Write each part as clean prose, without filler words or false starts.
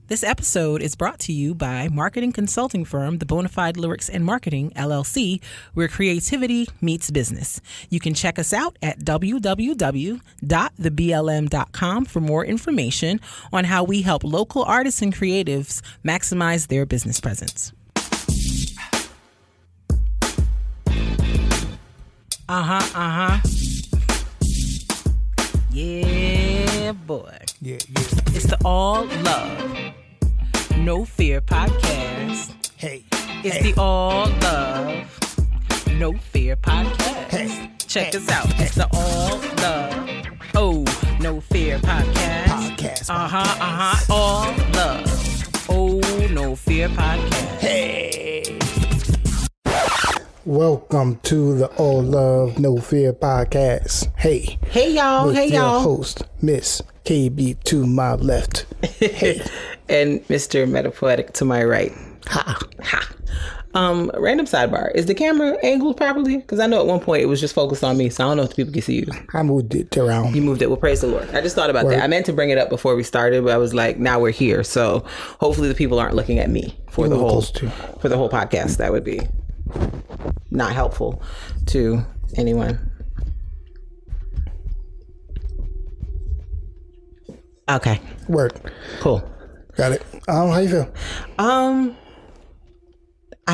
This episode is brought to you by marketing consulting firm The Bonafide Lyrics and Marketing, LLC, where creativity meets business. You can check us out at www.theblm.com for more information on how we help local artists and creatives maximize their business presence. Yeah, boy. Yeah. It's the All Love, No Fear podcast. Hey. It's the All Love, No Fear podcast. Hey. Check us out. It's the All Love, Oh, No Fear podcast. All Love, Oh, No Fear podcast. Hey. Welcome to the All Love No Fear podcast. Hey y'all. with Hey your y'all. host, Miss KB to my left. Hey. And Mr. Metapoetic to my right. Ha. Random sidebar. Is the camera angled properly? Because I know at one point it was just focused on me, so I don't know if people can see you. I moved it around. You moved it. Well, praise the Lord. I just thought about that. I meant to bring it up before we started, but I was like, now we're here. So hopefully the people aren't looking at me for the whole podcast. That would be not helpful to anyone. Okay. Word. Cool. Got it. How you feel? I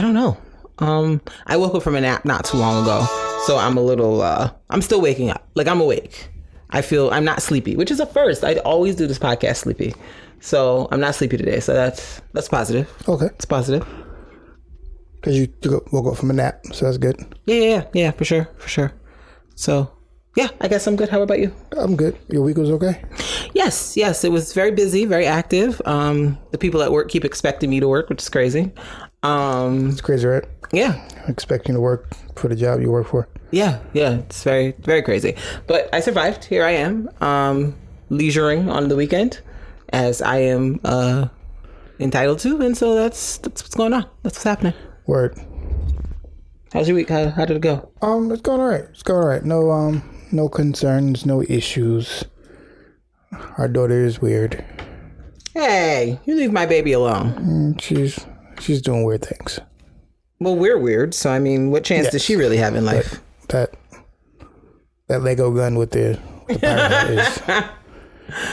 don't know. I woke up from a nap not too long ago, so I'm a little, I'm still waking up. Like, I'm awake. I feel I'm not sleepy, which is a first. I always do this podcast sleepy. So I'm not sleepy today. So that's positive. Okay. It's positive. Because you woke up from a nap, so that's good. Yeah, for sure. So, yeah, I guess I'm good. How about you? I'm good. Your week was okay? Yes. It was very busy, very active. The people at work keep expecting me to work, which is crazy. It's crazy, right? Yeah. Expecting to work for the job you work for. Yeah. It's very, very crazy. But I survived. Here I am, leisuring on the weekend, as I am entitled to. And so that's what's going on. That's what's happening. Word. How's your week? How did it go? It's going all right. No concerns, no issues. Our daughter is weird. Hey, you leave my baby alone. She's doing weird things. Well, we're weird, so I mean, what chance does she really have in life? That Lego gun with the pirate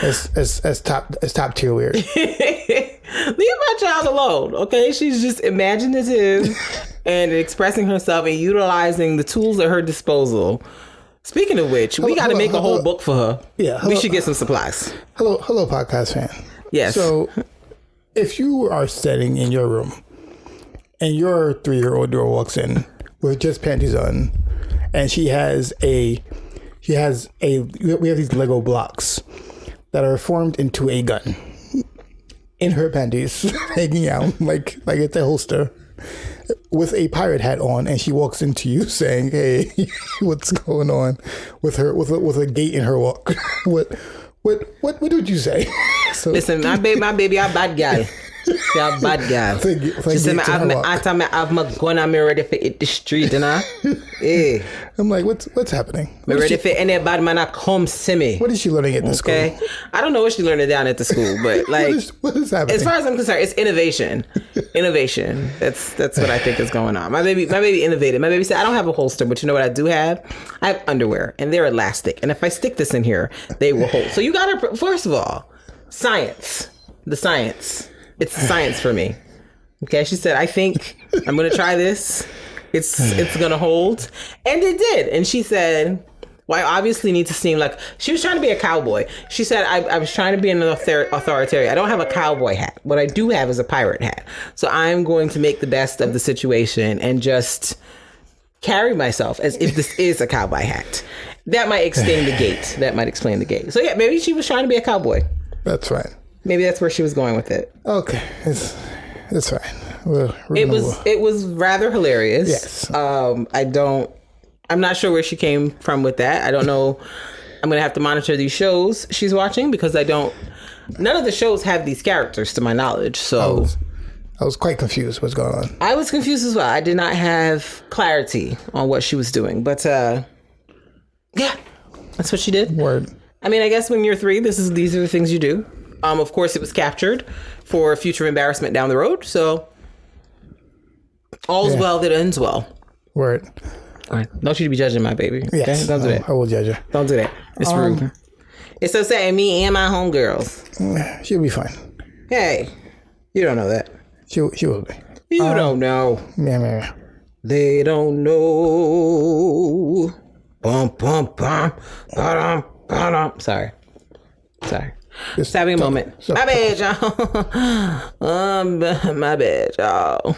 is top tier weird. Leave my child alone, okay? She's just imaginative and expressing herself and utilizing the tools at her disposal. Speaking of which, we got to make a whole book for her. Yeah, we should get some supplies. Hello, podcast fan. Yes. So, if you are sitting in your room and your 3-year-old girl walks in with just panties on, and we have these Lego blocks that are formed into a gun in her panties, hanging out like it's a holster, with a pirate hat on, and she walks into you saying, "Hey, what's going on?" with a gait in her walk. What would you say? So, listen, my baby, a bad girl. She a bad girl. She said, I have my gun and I'm ready for hit the street, you know? Hey. I'm like, what's happening? I'm ready for any bad man to come see me. What is she learning at the school? I don't know what she learned down at the school, but like, what is happening? As far as I'm concerned, it's innovation. That's what I think is going on. My baby innovated. My baby said, I don't have a holster, but you know what I do have? I have underwear, and they're elastic. And if I stick this in here, they will hold. So you gotta, first of all, science. The science. It's science for me. Okay, she said, I think I'm going to try this. It's going to hold. And it did. And she said, well, I obviously need to seem like, she was trying to be a cowboy. She said, I was trying to be an authoritarian. I don't have a cowboy hat. What I do have is a pirate hat. So I'm going to make the best of the situation and just carry myself as if this is a cowboy hat. That might explain the gait. So yeah, maybe she was trying to be a cowboy. That's right. Maybe that's where she was going with it. Okay, it's fine. It was rather hilarious. Yes. I'm not sure where she came from with that. I don't know. I'm gonna have to monitor these shows she's watching because none of the shows have these characters to my knowledge. So I was quite confused what's going on. I was confused as well. I did not have clarity on what she was doing, but yeah, that's what she did. Word. I mean, I guess when you're 3, these are the things you do. Of course, it was captured for future embarrassment down the road. So all's well that ends well. Word. All right. Don't you be judging my baby. Yes. Okay? Don't do that. I will judge her. Don't do that. It's rude. It's so sad. Me and my homegirls. She'll be fine. Hey, you don't know that. She will be. You don't know. Yeah. They don't know. Bum, bum, bum, ba-dum, ba-dum. Sorry. Just having a moment. My bad, y'all. My bad, y'all.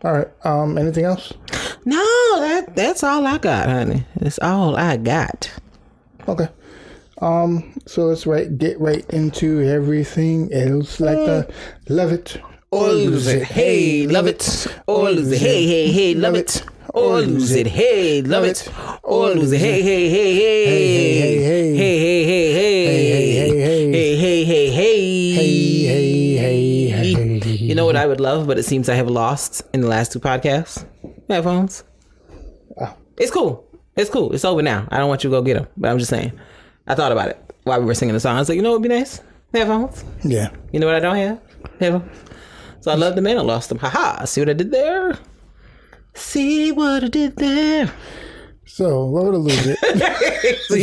All right. Anything else? No, that's all I got, honey. That's all I got. Okay. So let's get right into everything else. Like the love it or lose it. Hey, love it or lose it. Hey, love it or lose it. Hey, love it or lose it. Hey, hey, hey, hey, hey, hey, hey, hey, hey, hey, hey. You know what I would love, but it seems I have lost in the last two podcasts? Headphones. It's cool. It's over now. I don't want you to go get them, but I'm just saying. I thought about it while we were singing the song. I was like, you know what would be nice? Headphones. Yeah. You know what I don't have? Headphones. So I love them and I lost them. Haha. See what I did there? See what I did there? So, love it or lose it. So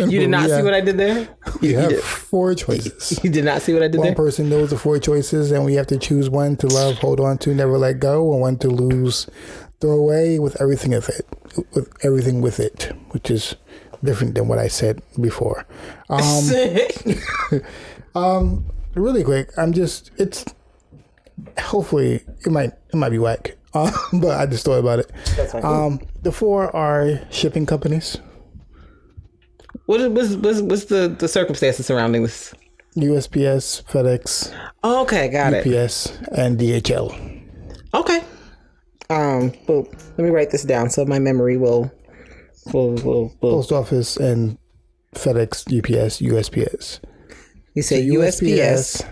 you did not see what I did there? You have 4 choices. You did not see what I did there? One person knows the 4 choices, and we have to choose one to love, hold on to, never let go, and one to lose, throw away with everything with it, which is different than what I said before. Really quick, hopefully it might be whack. But I just thought about it. That's fine. The 4 are shipping companies. What's the circumstances surrounding this? USPS, FedEx. Oh, okay, got it. UPS and DHL. Okay. Well, let me write this down so my memory will. Post office and FedEx, UPS, USPS. You say USPS,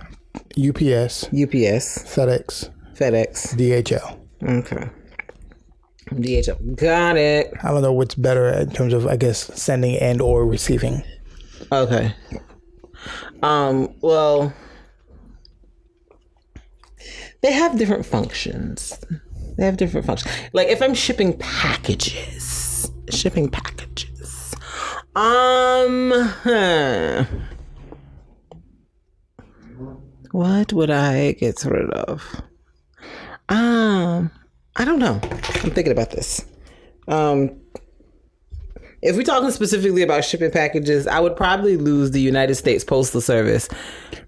UPS, FedEx, DHL. Okay. DHL. Got it. I don't know what's better in terms of, I guess, sending and or receiving. Okay. Well, they have different functions. Like if I'm shipping packages. What would I get rid of? I don't know. I'm thinking about this. If we're talking specifically about shipping packages, I would probably lose the United States Postal Service.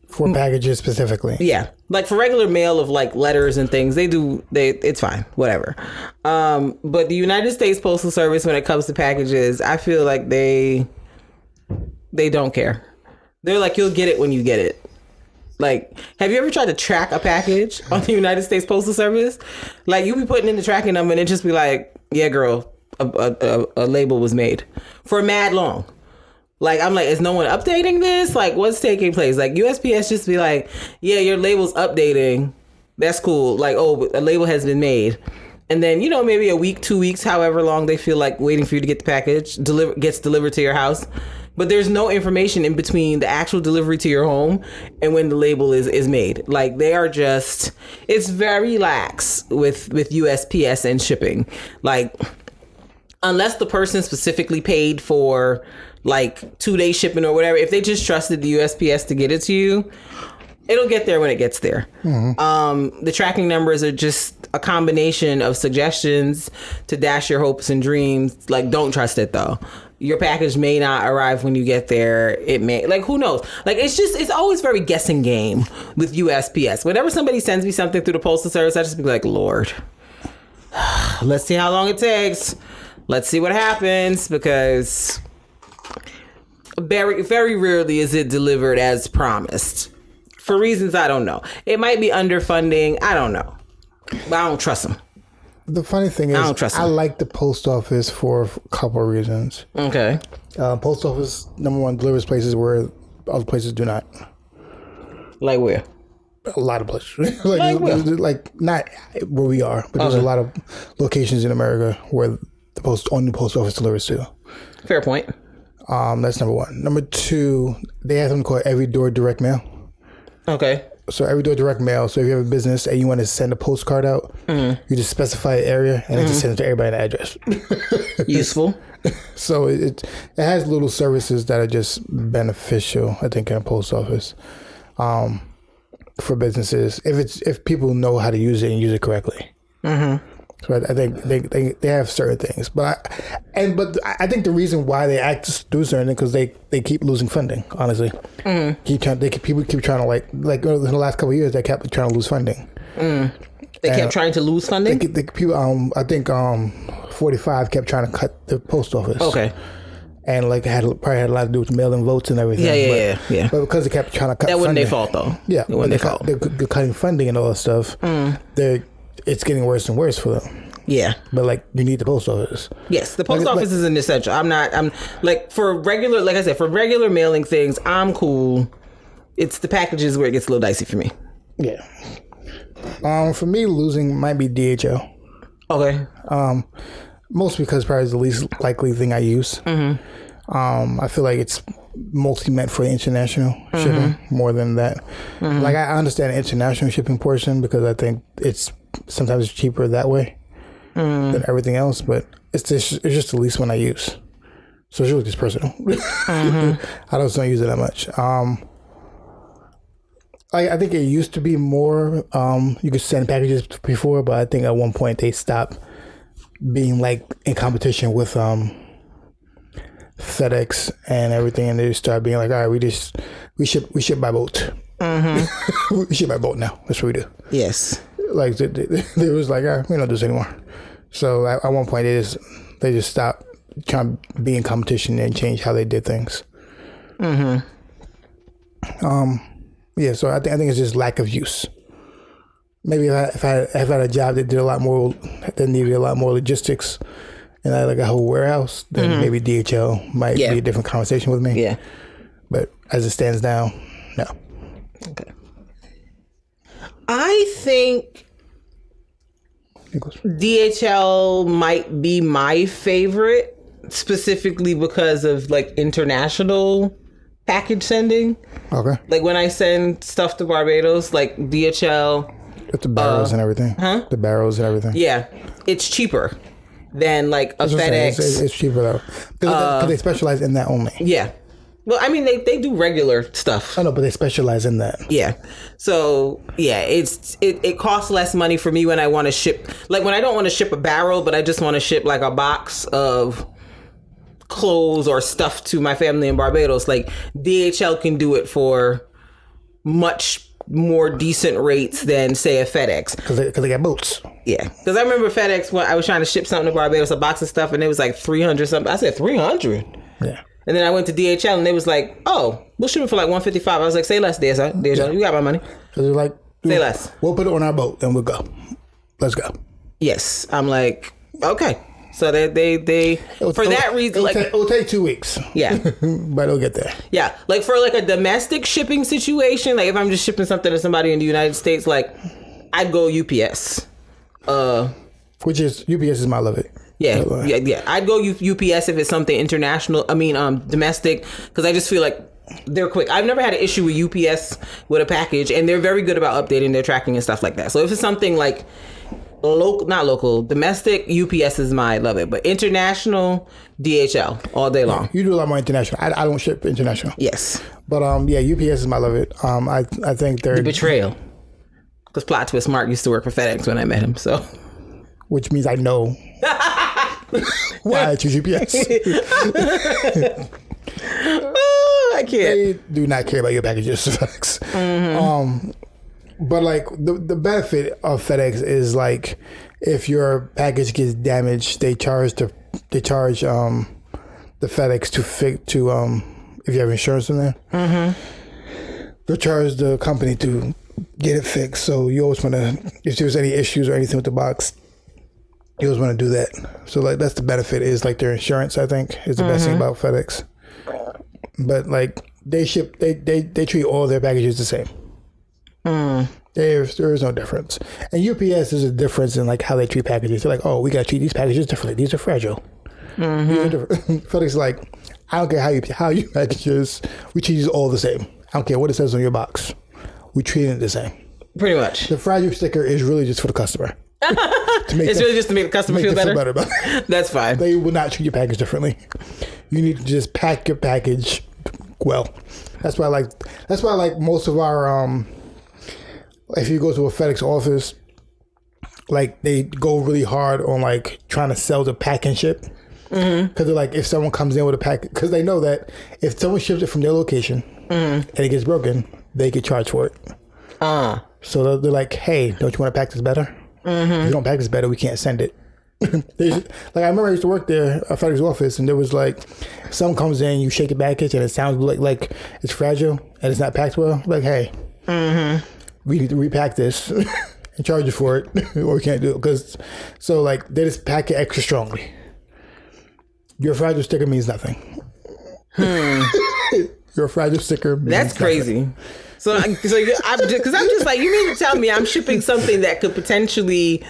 For packages specifically. Yeah. Like for regular mail of like letters and things, it's fine. Whatever. But the United States Postal Service, when it comes to packages, I feel like they don't care. They're like, you'll get it when you get it. Like, have you ever tried to track a package on the United States Postal Service? Like, you be putting in the tracking number and it just be like, yeah, girl, a label was made for mad long. Like, I'm like, is no one updating this? Like, what's taking place? Like, USPS just be like, yeah, your label's updating. That's cool. Like, oh, a label has been made. And then, maybe a week, 2 weeks, however long they feel like waiting for you to get the package, gets delivered to your house. But there's no information in between the actual delivery to your home and when the label is made. Like they are just, it's very lax with USPS and shipping. Like unless the person specifically paid for like 2-day shipping or whatever, if they just trusted the USPS to get it to you, it'll get there when it gets there. Mm-hmm. The tracking numbers are just a combination of suggestions to dash your hopes and dreams. Like don't trust it though. Your package may not arrive when you get there. It may, like, who knows? Like, it's always very guessing game with USPS. Whenever somebody sends me something through the Postal Service, I just be like, Lord, let's see how long it takes. Let's see what happens, because very, very rarely is it delivered as promised. For reasons I don't know. It might be underfunding. I don't know. But I don't trust them. The funny thing is, I like the post office for a couple of reasons. Okay. Post office, number one, delivers places where other places do not. Like where? A lot of places. like not where we are, but there's a lot of locations in America where only post office delivers to. Fair point. That's number one. Number two, they have something called every door direct mail. Okay. So every door direct mail. So if you have a business and you want to send a postcard out, you just specify the area and it just sends it to everybody in the address. Useful. So it has little services that are just beneficial, I think, in a post office, for businesses if people know how to use it and use it correctly. So I think they have certain things, but I think the reason why they act do certain things because they keep losing funding. Honestly, people keep trying to like in the last couple of years they kept trying to lose funding. They kept trying to lose funding. People, I think 45 kept trying to cut the post office. Okay. And like probably had a lot to do with mail-in votes and everything. Yeah. But because they kept trying to cut, that wasn't funding, their fault though. Yeah, it wasn't their fault. They're cutting funding and all that stuff. It's getting worse and worse for them. Yeah. But like you need the post office. Yes, the post office is an essential. I'm like for regular, like I said, for regular mailing things, I'm cool. It's the packages where it gets a little dicey for me. Yeah. For me, losing might be DHL. Okay. Mostly because probably it's the least likely thing I use. I feel like it's mostly meant for the international shipping more than that. Like I understand the international shipping portion because I think it's sometimes cheaper that way than everything else, but it's just the least one I use. So it's really just personal. I just don't use it that much. I think it used to be more you could send packages before, but I think at one point they stopped being like in competition with FedEx and everything, and they started being like, all right, we ship by boat. We ship by boat now. That's what we do. Yes. Like they was like, all right, we don't do this anymore. So at one point they just stopped trying to be in competition and change how they did things. Yeah, so I think it's just lack of use. Maybe if I had a job that did a lot more, that needed a lot more logistics, and I had like a whole warehouse, then maybe DHL might be a different conversation with me. Yeah. But as it stands now, no. Okay. I think DHL might be my favorite, specifically because of like international package sending. Okay. Like when I send stuff to Barbados, like DHL. With the barrels and everything. Huh? The barrels and everything. Yeah. It's cheaper than like a FedEx. It's cheaper though. Because they specialize in that only. Yeah. Well, I mean, they do regular stuff. I know, but they specialize in that. Yeah. So, yeah, it costs less money for me when I want to ship. Like when I don't want to ship a barrel, but I just want to ship like a box of clothes or stuff to my family in Barbados. Like DHL can do it for much more decent rates than say a FedEx. Because they got boats. Yeah. Because I remember FedEx when I was trying to ship something to Barbados, a box of stuff, and it was like 300 something. I said 300. Yeah. And then I went to DHL and they was like, oh, we'll ship it for like $155. I was like, say less, DHL. You got my money. So they're like, say less. We'll put it on our boat and we'll go. Let's go. Yes. I'm like, okay. So they for that reason, like it'll take 2 weeks. Yeah. But it'll get there. Yeah. Like for like a domestic shipping situation, like if I'm just shipping something to somebody in the United States, like I'd go UPS. Which is UPS is my love it. Yeah. I'd go UPS if it's something international. I mean, domestic, because I just feel like they're quick. I've never had an issue with UPS with a package, and they're very good about updating their tracking and stuff like that. So if it's something like domestic, UPS is my love it, but international, DHL all day long. You do a lot more international. I don't ship international. Yes. But UPS is my love it. I think they're the betrayal. Because plot twist, Mark used to work for FedEx when I met him, so. Which means I know why I choose UPS. I can't. They do not care about your packages, FedEx. But like the benefit of FedEx is like if your package gets damaged, they charge the FedEx to if you have insurance in there. They'll charge the company to get it fixed. So you always want to, if there's any issues or anything with the box, you always want to do that. So like that's the benefit is like their insurance. I think is the best thing about FedEx. But like they treat all their packages the same. There is no difference. And UPS is a difference in like how they treat packages. They're like, oh, we got to treat these packages differently. These are fragile. These are different. FedEx is like, I don't care how you package yours. We treat you all the same. I don't care what it says on your box. We treat it the same. Pretty much. The fragile sticker is really just for the customer. It's really just to make the customer feel better. About it. That's fine. They will not treat your package differently. You need to just pack your package well. That's why I like most of our if you go to a FedEx office, like they go really hard on like trying to sell the pack and ship. Because they're like, if someone comes in with a pack, because they know that if someone ships it from their location and it gets broken, they get charged for it. So they're like, hey, don't you want to pack this better? If you don't pack this better, we can't send it. Like I remember I used to work there at FedEx office, and there was like, if someone comes in, you shake the package and it sounds like it's fragile and it's not packed well. Like, hey, we need to repack this and charge you for it, or we can't do it because so like they just pack it extra strongly. Your fragile sticker means nothing. Your fragile sticker means That's crazy. Nothing. So I'm just like, you mean to tell me I'm shipping something that could potentially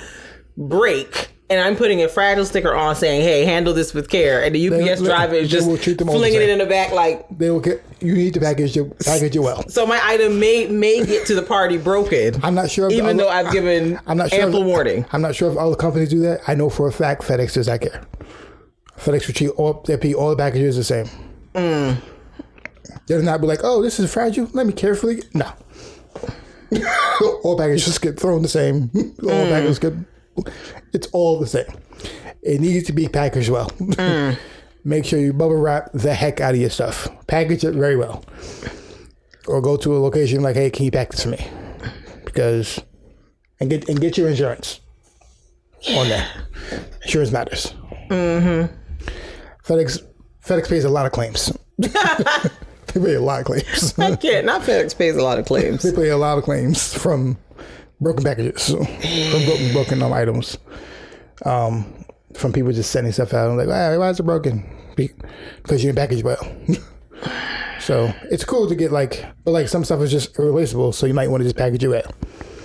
break, and I'm putting a fragile sticker on saying, "Hey, handle this with care," and the UPS driver is just flinging it in the back like they will get. You need to package it well. So my item may get to the party broken. I'm not sure, even though I've given ample warning. I'm not sure if all the companies do that. I know for a fact FedEx does not care. FedEx will treat all the packages the same. They'll not be like, oh, this is fragile. Let me carefully. No. All packages get thrown the same. All packages get. It's all the same. It needs to be packaged well. Make sure you bubble wrap the heck out of your stuff. Package it very well. Or go to a location like, hey, can you pack this for me? Because and get your insurance on that. Insurance matters. FedEx pays a lot of claims. They pay a lot of claims. I can't. Not FedEx pays a lot of claims. They pay a lot of claims from broken packages, from broken items, from people just sending stuff out. I'm like, why is it broken? Because you didn't package well. So it's cool to get but some stuff is just irreplaceable. So you might want to just package it well,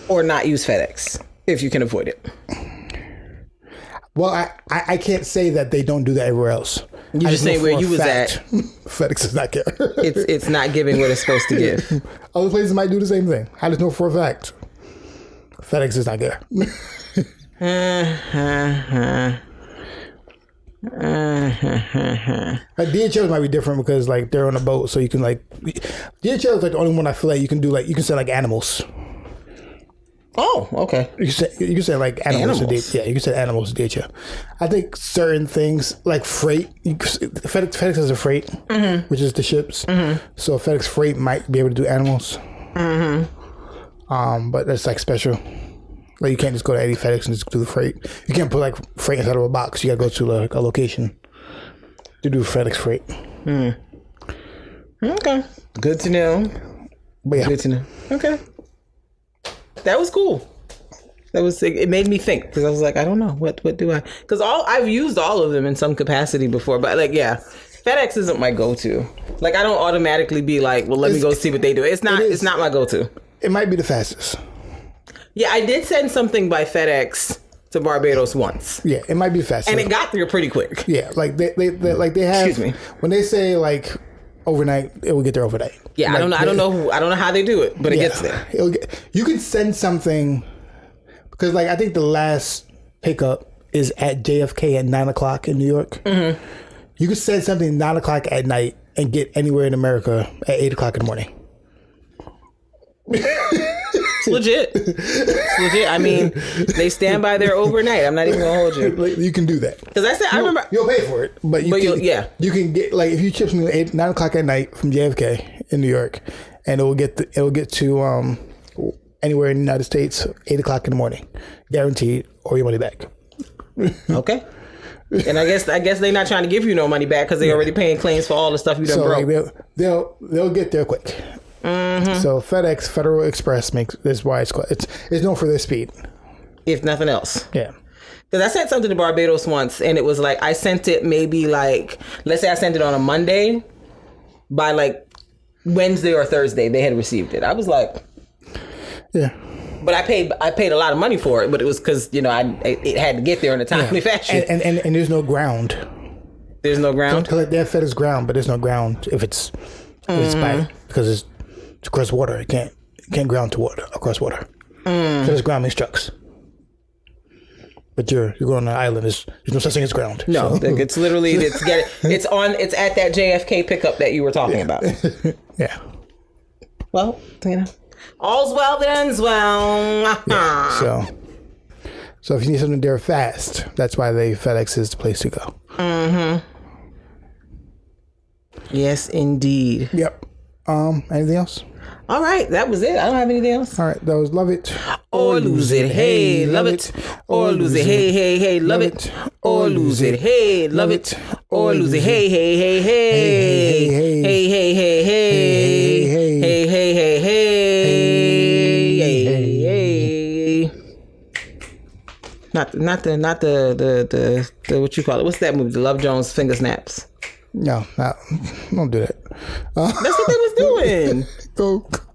or not use FedEx if you can avoid it. Well, I can't say that they don't do that everywhere else. You just say where you was at. FedEx does not care. It's not giving what it's supposed to give. Other places might do the same thing. I just know for a fact. FedEx does not care. DHL might be different because they're on a boat, so you can DHL is the only one I feel like you can do you can send animals. Oh, okay. You can say animals. Yeah, you can say animals to DHL. I think certain things like freight. FedEx has a freight, which is the ships. So FedEx freight might be able to do animals. But that's special. You can't just go to any FedEx and just do the freight. You can't put freight inside of a box. You gotta go to a location to do FedEx freight. Okay, good to know. But yeah, good to know. Okay. That was cool. It made me think because I was like, I don't know what do I, because I've used all of them in some capacity before, but FedEx isn't my go-to. I don't automatically be like, well, let me go see what they do. It's not my go-to. It might be the fastest. Yeah, I did send something by FedEx to Barbados once. Yeah, it might be the fastest, and it got there pretty quick. Yeah, they have. Excuse me. When they say overnight, it will get there overnight. Yeah, I don't know how they do it, but it gets there. You can send something because I think the last pickup is at JFK at 9:00 in New York. You can send something 9:00 at night and get anywhere in America at 8:00 in the morning. It's legit. I mean, they stand by there overnight. I'm not even gonna hold you. You can do that because I remember you'll pay for it, but you can get if you ship something at 9:00 at night from JFK in New York, and it will get to anywhere in the United States 8:00 in the morning, guaranteed, or your money back. Okay. And I guess they're not trying to give you no money back because they're already paying claims for all the stuff you done broke. They'll get there quick. So FedEx, Federal Express is why it's known for their speed, if nothing else. Yeah. Because I sent something to Barbados once, and it was I sent it maybe let's say I sent it on a Monday, by Wednesday or Thursday they had received it. I was like, yeah. But I paid a lot of money for it, but it was because it had to get there in a timely fashion. And there's no ground. There's no ground? Because they're fed as ground, but there's no ground if it's by, because it's across water. It can't ground to water, across water. So there's ground means trucks. But you're going on an island. There's no such thing as ground. No, so. it's literally it's at that JFK pickup that you were talking about. Yeah. Well, all's well that ends well. Yeah, so if you need something there fast, that's why FedEx is the place to go. Mm-hmm. Yes, indeed. Yep. Anything else? All right, that was it. I don't have anything else. All right, that was love it or lose it. Hey, love it or lose it. Hey, hey, hey, love it or lose it. Hey, love it or lose it. Hey, hey, hey, hey, hey, hey, hey, hey, hey, hey, hey, hey, hey. Not the what you call it? What's that movie? The Love Jones Finger Snaps. No, don't do that. That's what they was doing.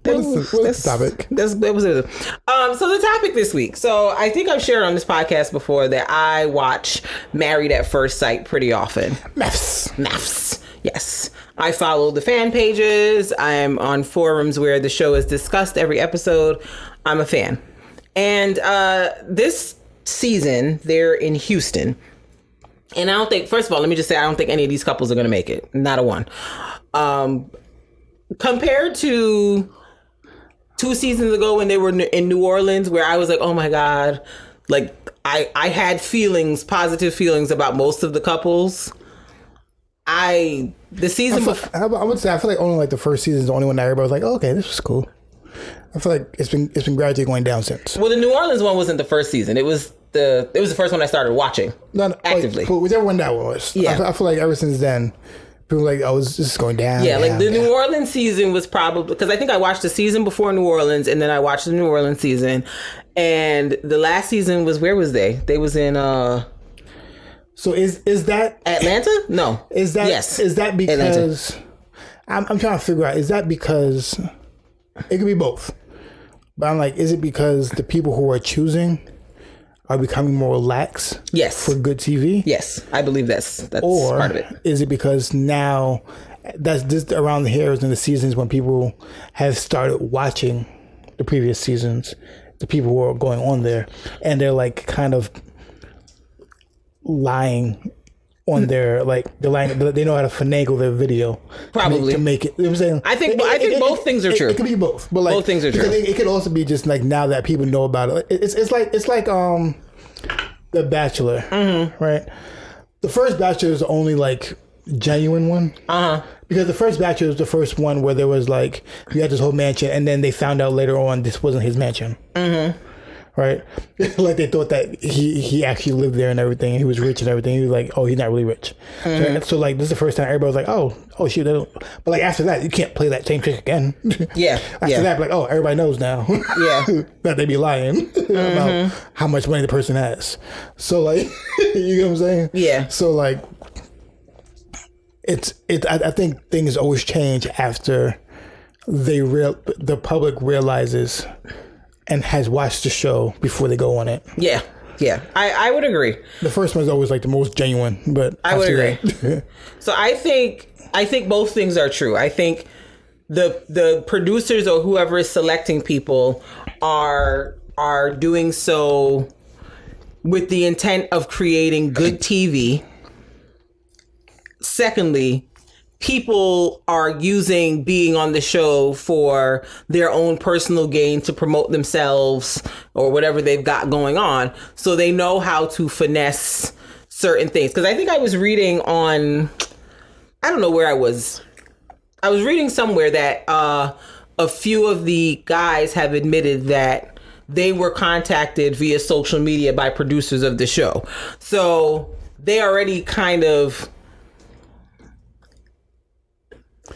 What's the topic? That was it. So the topic this week. So I think I've shared on this podcast before that I watch Married at First Sight pretty often. Maths. Yes. I follow the fan pages. I'm on forums where the show is discussed every episode. I'm a fan. And this season, they're in Houston. And I don't think, first of all, let me just say, I don't think any of these couples are going to make it. Not a one. Compared to 2 seasons ago when they were in New Orleans, where I was like, oh my God, like I had positive feelings about most of the couples. I would say I feel like only like the first season is the only one that everybody was like, oh, okay, this was cool. I feel like it's been gradually going down since. Well, the New Orleans one wasn't the first season. It was the first one I started watching actively. Like, whichever one that was. Yeah. I feel like ever since then, people were like, oh, it's just going down. Yeah, like the New Orleans season was probably, because I think I watched the season before New Orleans, and then I watched the New Orleans season, and the last season was, where was they? They was in So is that Atlanta? No. Is that yes? Is that because I'm trying to figure out? Is that because it could be both? But I'm like, is it because the people who are choosing are becoming more lax? Yes. For good TV? Yes, I believe that's or part of it. Is it because now that's just around the hairs in the seasons when people have started watching the previous seasons, the people who are going on there, and they're like kind of lying on their, like, they're lying, they know how to finagle their video probably to make it. You know what I'm saying? I think both things are true. It could be both, but like both things are true. It could also be just like now that people know about it. It's like The Bachelor, right? The first Bachelor is the only like genuine one, because the first Bachelor was the first one where there was like, you had this whole mansion, and then they found out later on this wasn't his mansion. Right? Like they thought that he actually lived there and everything, and he was rich and everything. He was like, oh, he's not really rich. So like this is the first time everybody was like, oh shoot, but like after that you can't play that same trick again. Yeah. After that, like, oh, everybody knows now. Yeah. That they be lying about how much money the person has. So like, you know what I'm saying? Yeah. So like, I think things always change after the public realizes and has watched the show before they go on it. Yeah. I would agree. The first one's always like the most genuine, but I would agree. So I think both things are true. I think the producers or whoever is selecting people are doing so with the intent of creating good TV. Secondly, people are using being on the show for their own personal gain to promote themselves or whatever they've got going on. So they know how to finesse certain things. Because I think I was reading on, I don't know where I was reading somewhere that a few of the guys have admitted that they were contacted via social media by producers of the show. So they already kind of,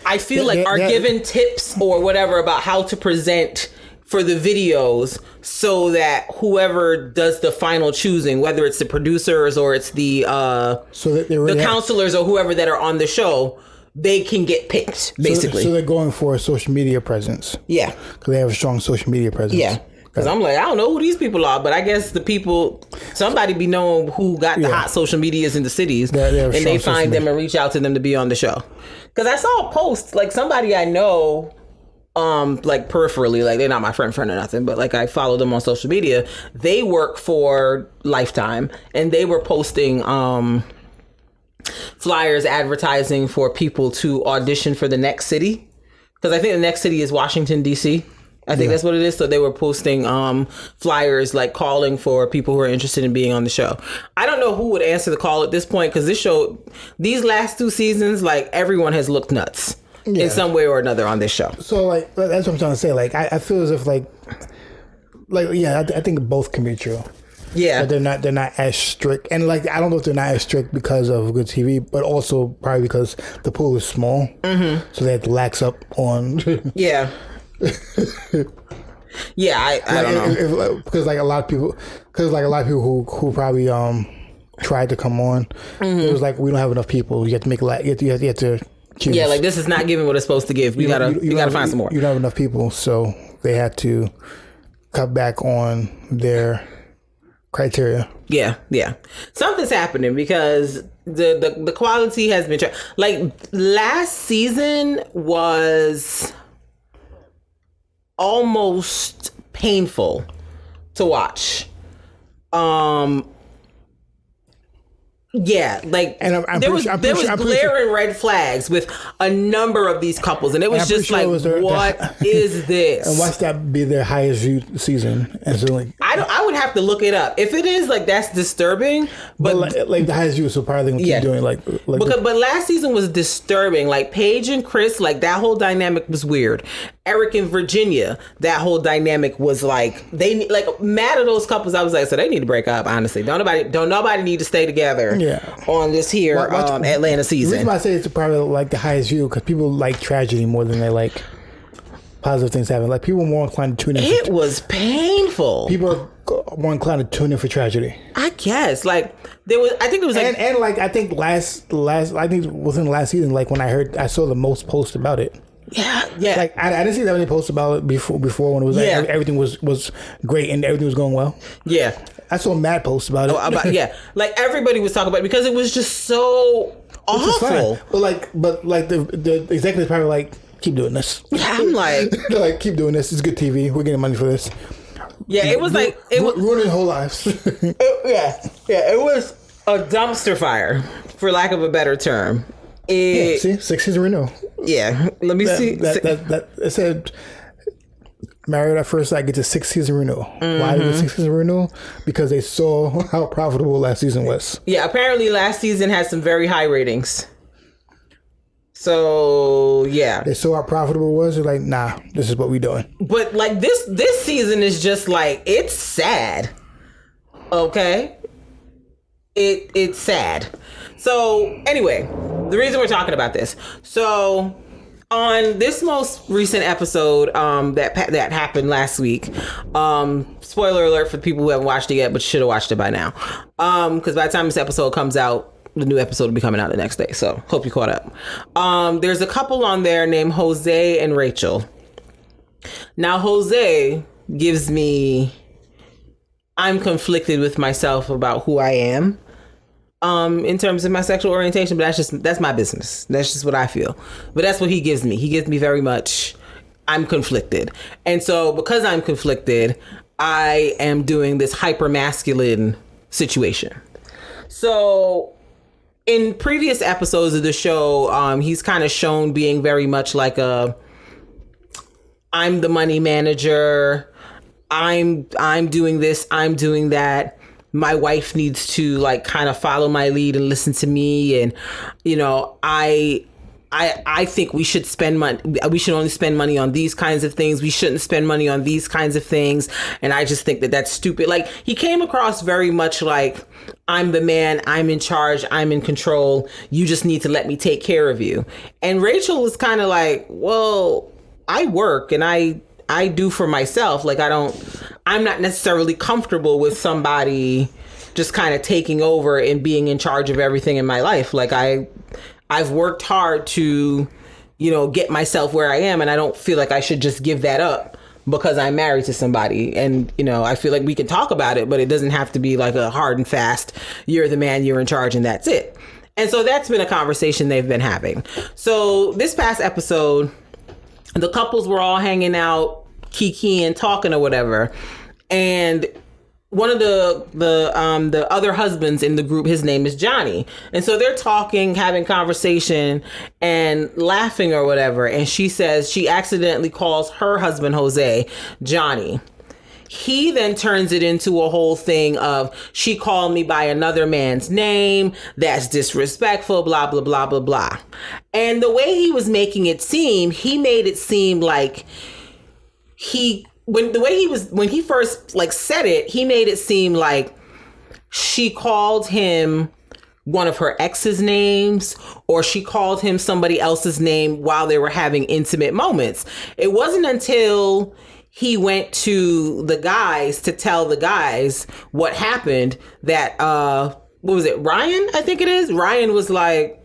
I feel like are given tips or whatever about how to present for the videos so that whoever does the final choosing, whether it's the producers or it's the counselors or whoever that are on the show, they can get picked, basically. So they're going for a social media presence. Yeah. Because they have a strong social media presence. Yeah. Because I'm like, I don't know who these people are, but I guess somebody be knowing who got the hot social medias in the cities, and they find them and reach out to them to be on the show. Because I saw a post, like somebody I know, like peripherally, like they're not my friend or nothing, but like I follow them on social media. They work for Lifetime, and they were posting flyers advertising for people to audition for the next city. Because I think the next city is Washington, D.C. I think that's what it is. So they were posting flyers like calling for people who are interested in being on the show. I don't know who would answer the call at this point, because this show, these last 2 seasons, like everyone has looked nuts in some way or another on this show. So like that's what I'm trying to say. Like I feel as if I think both can be true. Yeah, but they're not as strict, and like I don't know if they're not as strict because of good TV, but also probably because the pool is small, so they have to lax up on. Yeah. Yeah, I don't know, because like a lot of people who probably tried to come on, it was like we don't have enough people. You have to make you have to choose. Yeah, like this is not giving what it's supposed to give. We gotta find some more. You don't have enough people, so they had to cut back on their criteria. Yeah. Something's happening because the quality has been like last season was almost painful to watch. Yeah, like and there was glaring red flags with a number of these couples, and it was just like, what is this? And watch that be their highest viewed season. And so like, I would have to look it up. If it is, like, that's disturbing. But like the highest viewed, so probably gonna keep doing like but last season was disturbing. Like Paige and Chris, like that whole dynamic was weird. Eric and Virginia, that whole dynamic was like they like mad at those couples. I was like, so they need to break up. Honestly, don't nobody need to stay together. On this here Atlanta season. The reason why I say it's probably like the highest view because people like tragedy more than they like positive things happen. Like people are more inclined to tune in. It was painful. People are more inclined to tune in for tragedy. I guess like I think it was like and like I think last I think within the last season, like when I saw the most posts about it. Yeah. Like I didn't see that many posts about it before when it was like everything was great and everything was going well. Yeah. I saw mad posts about it. Like everybody was talking about it because it was just so awful. But the executives probably like, keep doing this. Yeah, I'm like, they're like, keep doing this. It's good TV. We're getting money for this. Yeah, it was like it was ruining whole lives. It was a dumpster fire, for lack of a better term. See, 6 season renewal. Yeah, let me see. That it said. Married at First Sight gets a 6 season renewal. Why did a 6 season renewal? Because they saw how profitable last season was. Yeah, apparently last season had some very high ratings. So yeah, they saw how profitable it was. They're like, nah, this is what we doing. But like this season is just like, it's sad. Okay, it's sad. So anyway, the reason we're talking about this. So on this most recent episode that happened last week, spoiler alert for people who haven't watched it yet, but should have watched it by now. Because by the time this episode comes out, the new episode will be coming out the next day. So hope you caught up. There's a couple on there named Jose and Rachel. Now Jose gives me, I'm conflicted with myself about who I am. In terms of my sexual orientation, but that's my business. That's just what I feel. But that's what he gives me. He gives me very much, I'm conflicted. And so because I'm conflicted, I am doing this hyper masculine situation. So in previous episodes of the show, he's kind of shown being very much like I'm the money manager. I'm doing this, I'm doing that. My wife needs to like kind of follow my lead and listen to me. And, you know, I think we should spend money. We should only spend money on these kinds of things. We shouldn't spend money on these kinds of things. And I just think that that's stupid. Like he came across very much like, I'm the man, I'm in charge, I'm in control. You just need to let me take care of you. And Rachel was kind of like, well, I work and I do for myself. Like I'm not necessarily comfortable with somebody just kind of taking over and being in charge of everything in my life. Like I've worked hard to, you know, get myself where I am, and I don't feel like I should just give that up because I'm married to somebody. And, you know, I feel like we can talk about it, but it doesn't have to be like a hard and fast, you're the man, you're in charge, and that's it. And so that's been a conversation they've been having. So this past episode, the couples were all hanging out, kikiing, talking or whatever. And one of the other husbands in the group, his name is Johnny. And so they're talking, having conversation and laughing or whatever. And she says she accidentally calls her husband, Jose, Johnny. He then turns it into a whole thing of, she called me by another man's name. That's disrespectful, blah, blah, blah, blah, blah. And the way he was making it seem, he made it seem like when he first like said it, he made it seem like she called him one of her ex's names, or she called him somebody else's name while they were having intimate moments. It wasn't until he went to the guys to tell the guys what happened that, what was it? Ryan, I think it is. Ryan was like,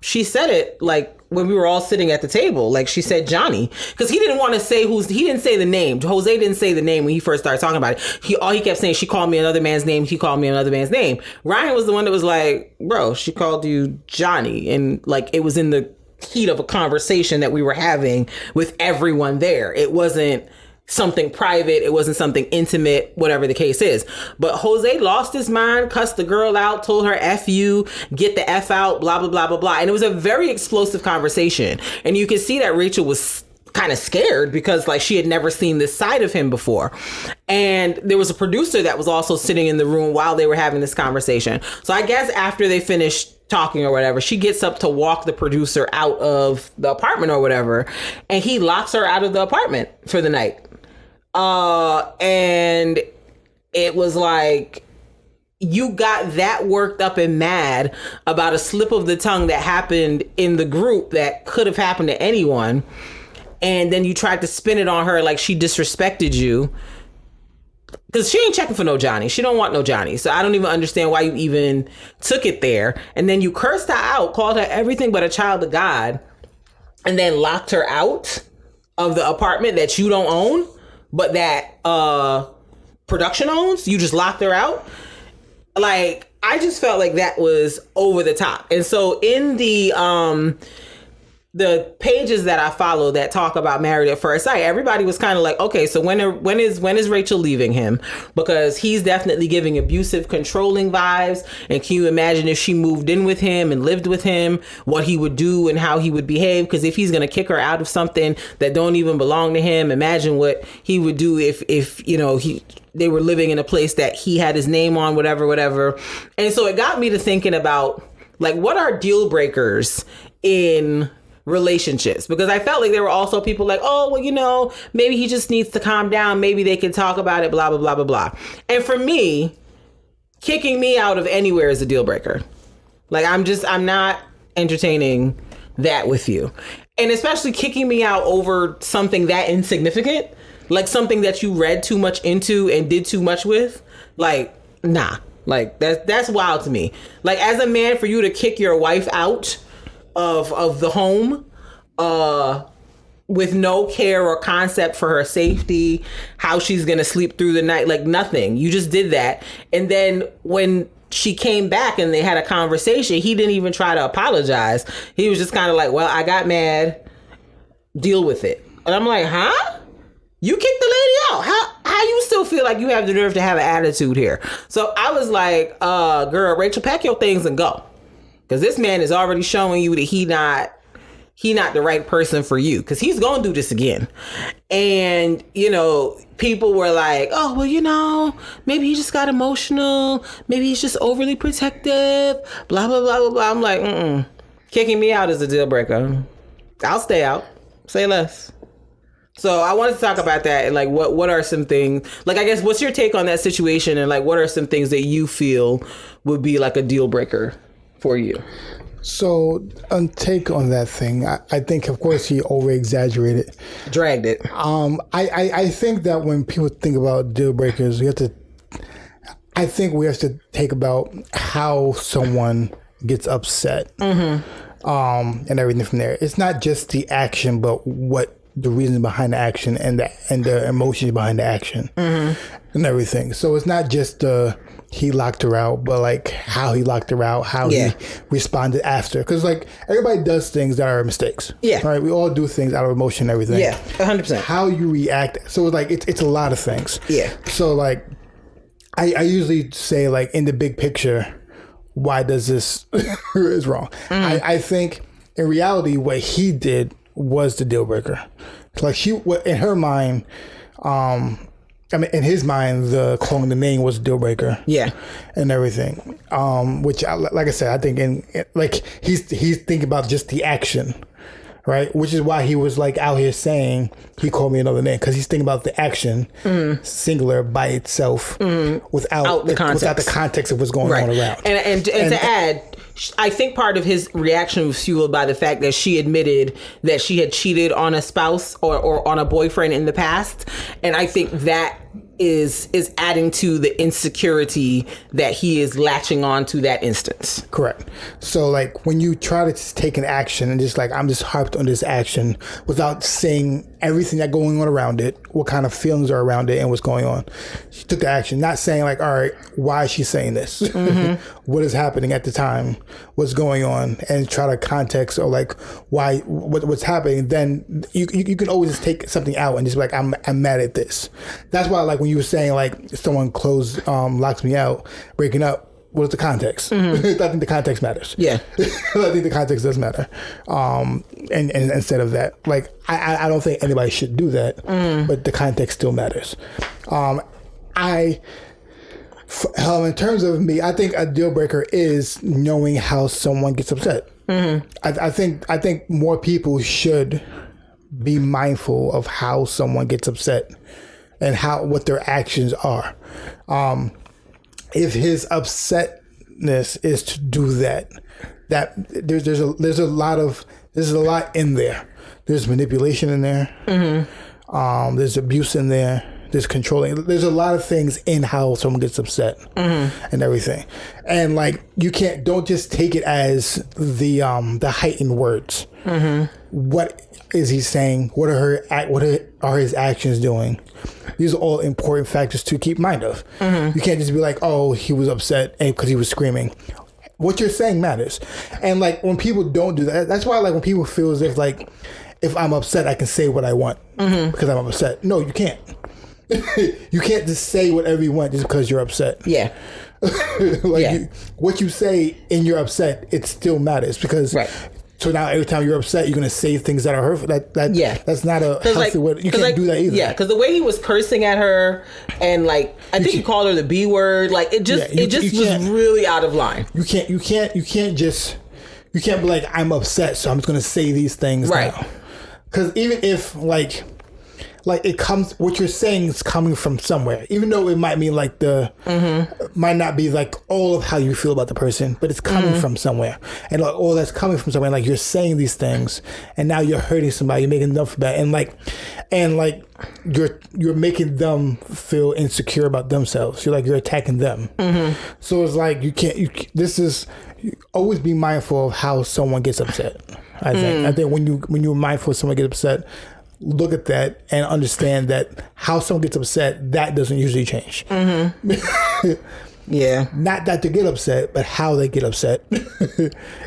she said it like when we were all sitting at the table, like she said Johnny, because he didn't want to say he didn't say the name. Jose didn't say the name when he first started talking about it. All he kept saying, she called me another man's name. He called me another man's name. Ryan was the one that was like, bro, she called you Johnny. And like, it was in the heat of a conversation that we were having with everyone there. It wasn't something private. It wasn't something intimate, whatever the case is. But Jose lost his mind, cussed the girl out, told her F you, get the F out, blah, blah, blah, blah, blah. And it was a very explosive conversation. And you can see that Rachel was kind of scared because like she had never seen this side of him before. And there was a producer that was also sitting in the room while they were having this conversation. So I guess after they finished talking or whatever, she gets up to walk the producer out of the apartment or whatever. And he locks her out of the apartment for the night. And it was like, you got that worked up and mad about a slip of the tongue that happened in the group that could have happened to anyone. And then you tried to spin it on her like she disrespected you. Because she ain't checking for no Johnny. She don't want no Johnny. So I don't even understand why you even took it there. And then you cursed her out, called her everything but a child of God, and then locked her out of the apartment that you don't own, but that production owns. You just locked her out. Like, I just felt like that was over the top. And so in the pages that I follow that talk about Married at First Sight, everybody was kind of like, okay, so when is Rachel leaving him? Because he's definitely giving abusive, controlling vibes. And can you imagine if she moved in with him and lived with him, what he would do and how he would behave? Because if he's going to kick her out of something that don't even belong to him, imagine what he would do if you know, they were living in a place that he had his name on, whatever. And so it got me to thinking about, like, what are deal breakers in relationships? Because I felt like there were also people like, oh, well, you know, maybe he just needs to calm down. Maybe they can talk about it, blah, blah, blah, blah, blah. And for me, kicking me out of anywhere is a deal breaker. Like, I'm not entertaining that with you. And especially kicking me out over something that insignificant, like something that you read too much into and did too much with. Like, nah, like that's wild to me. Like, as a man, for you to kick your wife out of the home with no care or concept for her safety, how she's gonna sleep through the night, like nothing. You just did that. And then when she came back and they had a conversation, he didn't even try to apologize. He was just kind of like, well, I got mad, deal with it. And I'm like, huh? You kicked the lady out. How you still feel like you have the nerve to have an attitude here? So I was like, girl, Rachel, pack your things and go. Because this man is already showing you that he not the right person for you. Because he's going to do this again. And, you know, people were like, oh, well, you know, maybe he just got emotional. Maybe he's just overly protective. Blah, blah, blah, blah, blah. I'm like, kicking me out is a deal breaker. I'll stay out. Say less. So I wanted to talk about that. And like, what are some things, like, I guess, what's your take on that situation? And like, what are some things that you feel would be like a deal breaker for you? So, take on that thing, I think, of course, he over-exaggerated. Dragged it. I think that when people think about deal breakers, we have to think about how someone gets upset, and everything from there. It's not just the action, but what the reason behind the action and the emotions behind the action and everything. So it's not just he locked her out, but like how he locked her out, how he responded after. Because like everybody does things that are mistakes. Yeah. Right. We all do things out of emotion and everything. Yeah. 100%. How you react. So like it's a lot of things. Yeah. So like I usually say like in the big picture, why does this is wrong? I think in reality what he did was the deal breaker. Like in her mind, in his mind, the calling the name was a deal breaker. Yeah, and everything. Which, like I said, I think he's thinking about just the action, right? Which is why he was like out here saying he called me another name, because he's thinking about the action, singular by itself, without the context of what's going on around. And to add, I think part of his reaction was fueled by the fact that she admitted that she had cheated on a spouse or on a boyfriend in the past. And I think that is adding to the insecurity that he is latching on to that instance. Correct. So like when you try to take an action and just like, I'm just harped on this action without saying everything that's going on around it, what kind of feelings are around it and what's going on. She took the action, not saying like, all right, why is she saying this? What is happening at the time? What's going on? And try to context or like what's happening. Then you can always just take something out and just be like, I'm mad at this. That's why like when you were saying like someone locks me out, breaking up, what is the context? I think the context matters. Yeah. I think the context does matter. And instead of that, like, I don't think anybody should do that, but the context still matters. In terms of me, I think a deal breaker is knowing how someone gets upset. I think more people should be mindful of how someone gets upset and what their actions are. If his upsetness is to do that there's a lot in there. There's manipulation in there. There's abuse in there. There's controlling. There's a lot of things in how someone gets upset and everything. And like don't just take it as the heightened words. What is he saying? What are his actions doing? These are all important factors to keep mind of. You can't just be like, oh, he was upset because he was screaming. What you're saying matters. And like when people don't do that, that's why like when people feel as if like, if I'm upset, I can say what I want because I'm upset. No, you can't. You can't just say whatever you want just because you're upset. Yeah. What you say in your upset, it still matters because. Right. So now every time you're upset, you're gonna say things that are hurtful. That's not a healthy way. You can't do that either. Yeah, because the way he was cursing at her, and like I think he called her the B word. Like it just was really out of line. You can't be like, I'm upset, so I'm just gonna say these things now. Because even if like it comes, what you're saying is coming from somewhere, even though it might mean like might not be like all of how you feel about the person, but it's coming from somewhere, and like all that's coming from somewhere. Like you're saying these things, and now you're hurting somebody, you're making them feel bad, and like you're making them feel insecure about themselves. You're attacking them. So it's like you always be mindful of how someone gets upset. I think when you're mindful of someone gets upset, look at that and understand that how someone gets upset, that doesn't usually change. Yeah. Not that they get upset, but how they get upset.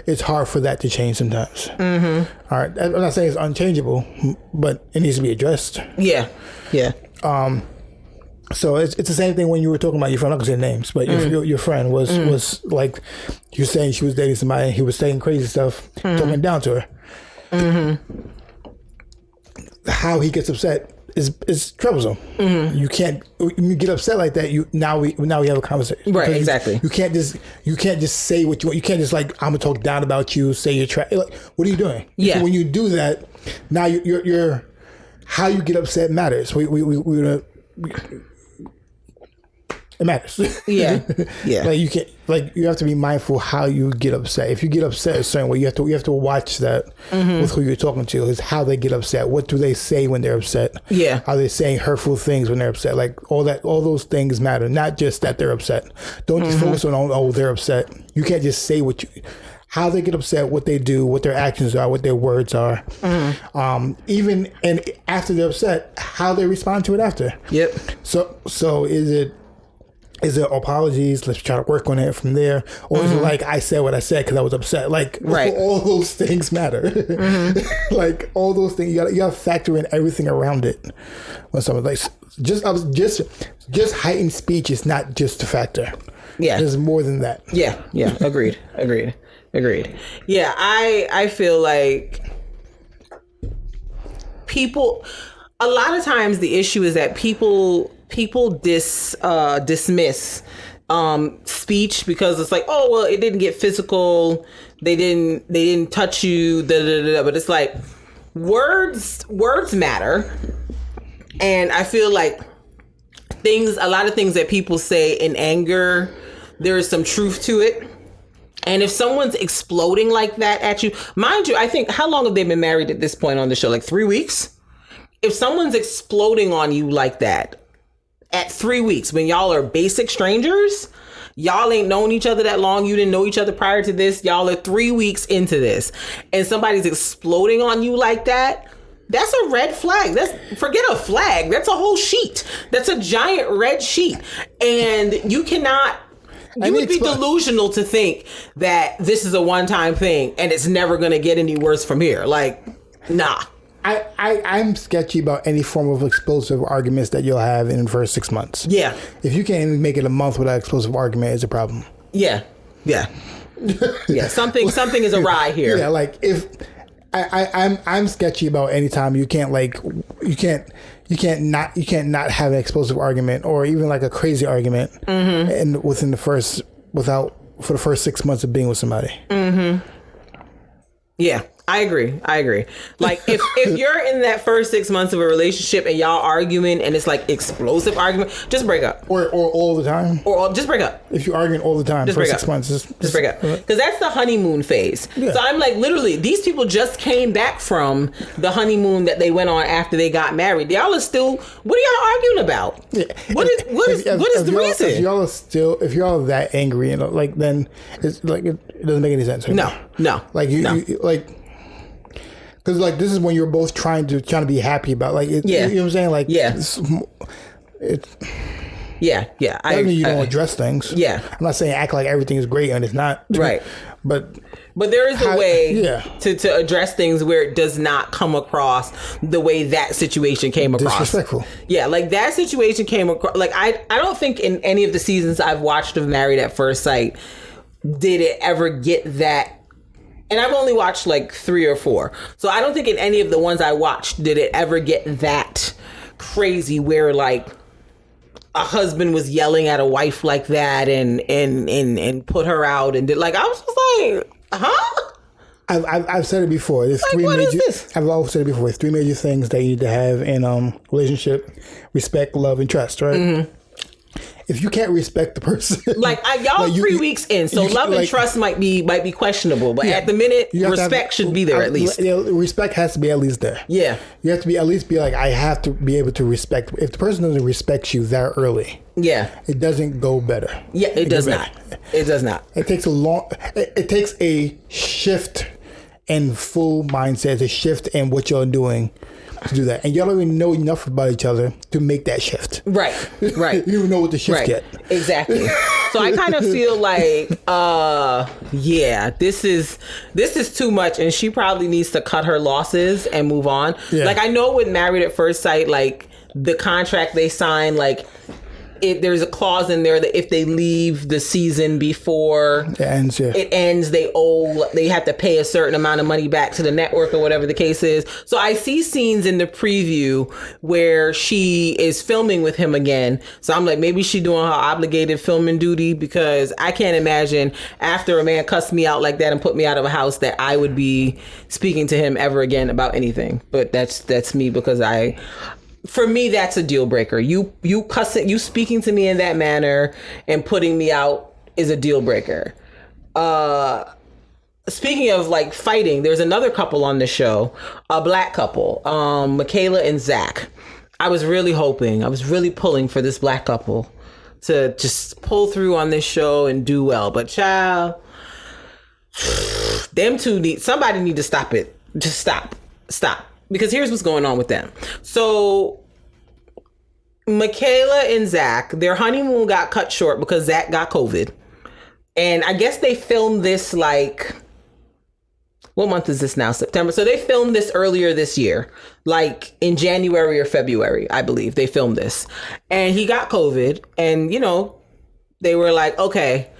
It's hard for that to change sometimes. All right. I'm not saying it's unchangeable, but it needs to be addressed. Yeah. Yeah. So it's the same thing when you were talking about your friend. I'm not gonna say names, but your friend was like, you saying she was dating somebody and he was saying crazy stuff, talking down to her. How he gets upset is troublesome. You can't, when you get upset like that, now we have a conversation. Right, exactly. You can't just say what you want. You can't just like, I'm gonna talk down about you, say you're trash. Like, what are you doing? Yeah. When you do that, now you're how you get upset matters. It matters. Yeah. Yeah. Like you have to be mindful how you get upset. If you get upset a certain way, you have to watch that with who you're talking to. Is how they get upset. What do they say when they're upset? Yeah. Are they saying hurtful things when they're upset? Like all those things matter. Not just that they're upset. Don't just focus on they're upset. You can't just say how they get upset, what they do, what their actions are, what their words are. Even and after they're upset, how they respond to it after. Yep. So is it apologies? Let's try to work on it from there, or is it like I said what I said because I was upset? Like all those things matter. Like all those things, you got to factor in everything around it. When someone like just heightened speech is not just a factor. Yeah, there's more than that. Yeah. Agreed. Yeah, I feel like people. A lot of times the issue is that people dismiss speech because it's like, oh well, it didn't get physical, they didn't touch you, but it's like words matter. And I feel like a lot of things that people say in anger, there is some truth to it. And if someone's exploding like that at you, mind you, I think, how long have they been married at this point on the show? Like 3 weeks? If someone's exploding on you like that at 3 weeks, when y'all are basic strangers, y'all ain't known each other that long, you didn't know each other prior to this, y'all are 3 weeks into this, and somebody's exploding on you like that, that's a red flag. Forget a flag. That's a whole sheet. That's a giant red sheet. And you would be delusional to think that this is a one-time thing and it's never going to get any worse from here. Like, nah. I'm sketchy about any form of explosive arguments that you'll have in the first 6 months. Yeah. If you can't even make it a month without explosive argument, it's a problem. Yeah. Something is awry here. Yeah, like if I'm sketchy about any time you can't not have an explosive argument or even like a crazy argument and for the first 6 months of being with somebody. Yeah. I agree. Like if you're in that first 6 months of a relationship and y'all arguing and it's like explosive argument, just break up. Or all the time. Or just break up. If you're arguing all the time for 6 months, just break up. Because that's the honeymoon phase. Yeah. So I'm like, literally, these people just came back from the honeymoon that they went on after they got married. Y'all are still, what are y'all arguing about? Yeah. What is the reason? If y'all are that angry, then it's like it doesn't make any sense. No. Like you like. Because this is when you're both trying to be happy about you know what I'm saying, like I mean you don't address things. Yeah, I'm not saying act like everything is great and it's not right, but there is a way to address things where it does not come across the way that situation came across. Disrespectful. Yeah, like that situation came across. Like I don't think in any of the seasons I've watched of Married at First Sight did it ever get that. And I've only watched like 3 or 4. So I don't think in any of the ones I watched did it ever get that crazy where like a husband was yelling at a wife like that and put her out and did like, I was just like, huh? I've said it before. There's like, I've always said it before. There's 3 major things that you need to have in relationship: respect, love, and trust, right? Mm-hmm. If you can't respect the person, y'all 3 weeks in, so love and trust might be questionable, but at the minute, respect should be there at least. Respect has to be at least there. Yeah, you have to be at least like, I have to be able to respect. If the person doesn't respect you that early, it doesn't go better. Yeah, it does not. It does not. It takes it takes a shift in full mindset, a shift in what you're doing to do that, and y'all don't even know enough about each other to make that shift. Right. You don't even know what the shift yet. Exactly. So I kind of feel like, this is too much, and she probably needs to cut her losses and move on. Yeah. Like I know with Married at First Sight, like the contract they sign, like there's a clause in there that if they leave the season before it ends, they have to pay a certain amount of money back to the network or whatever the case is. So I see scenes in the preview where she is filming with him again. So I'm like, maybe she's doing her obligated filming duty, because I can't imagine after a man cussed me out like that and put me out of a house that I would be speaking to him ever again about anything. But that's me, because for me, that's a deal breaker. You cussing, you speaking to me in that manner and putting me out is a deal breaker. Speaking of like fighting, there's another couple on the show, a black couple, Michaela and Zach. I was really pulling for this black couple to just pull through on this show and do well. But child, Them two somebody need to stop it. Just stop. Because here's what's going on with them. So Michaela and Zach, their honeymoon got cut short because Zach got COVID. And I guess they filmed this like, what month is this now? September. So they filmed this earlier this year, like in January or February, I believe they filmed this. And he got COVID, and they were like, okay,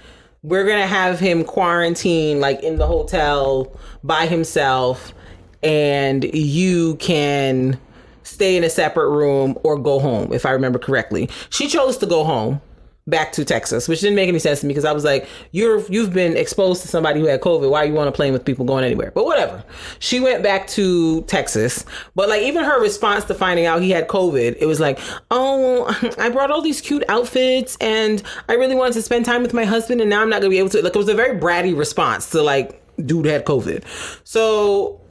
we're going to have him quarantine like in the hotel by himself, and you can stay in a separate room or go home, if I remember correctly. She chose to go home back to Texas, which didn't make any sense to me because I was like, you've been exposed to somebody who had COVID. Why you want to play with people going anywhere? But whatever. She went back to Texas. But like even her response to finding out he had COVID, it was like, oh, I brought all these cute outfits and I really wanted to spend time with my husband and now I'm not going to be able to. Like it was a very bratty response to like, dude had COVID. So,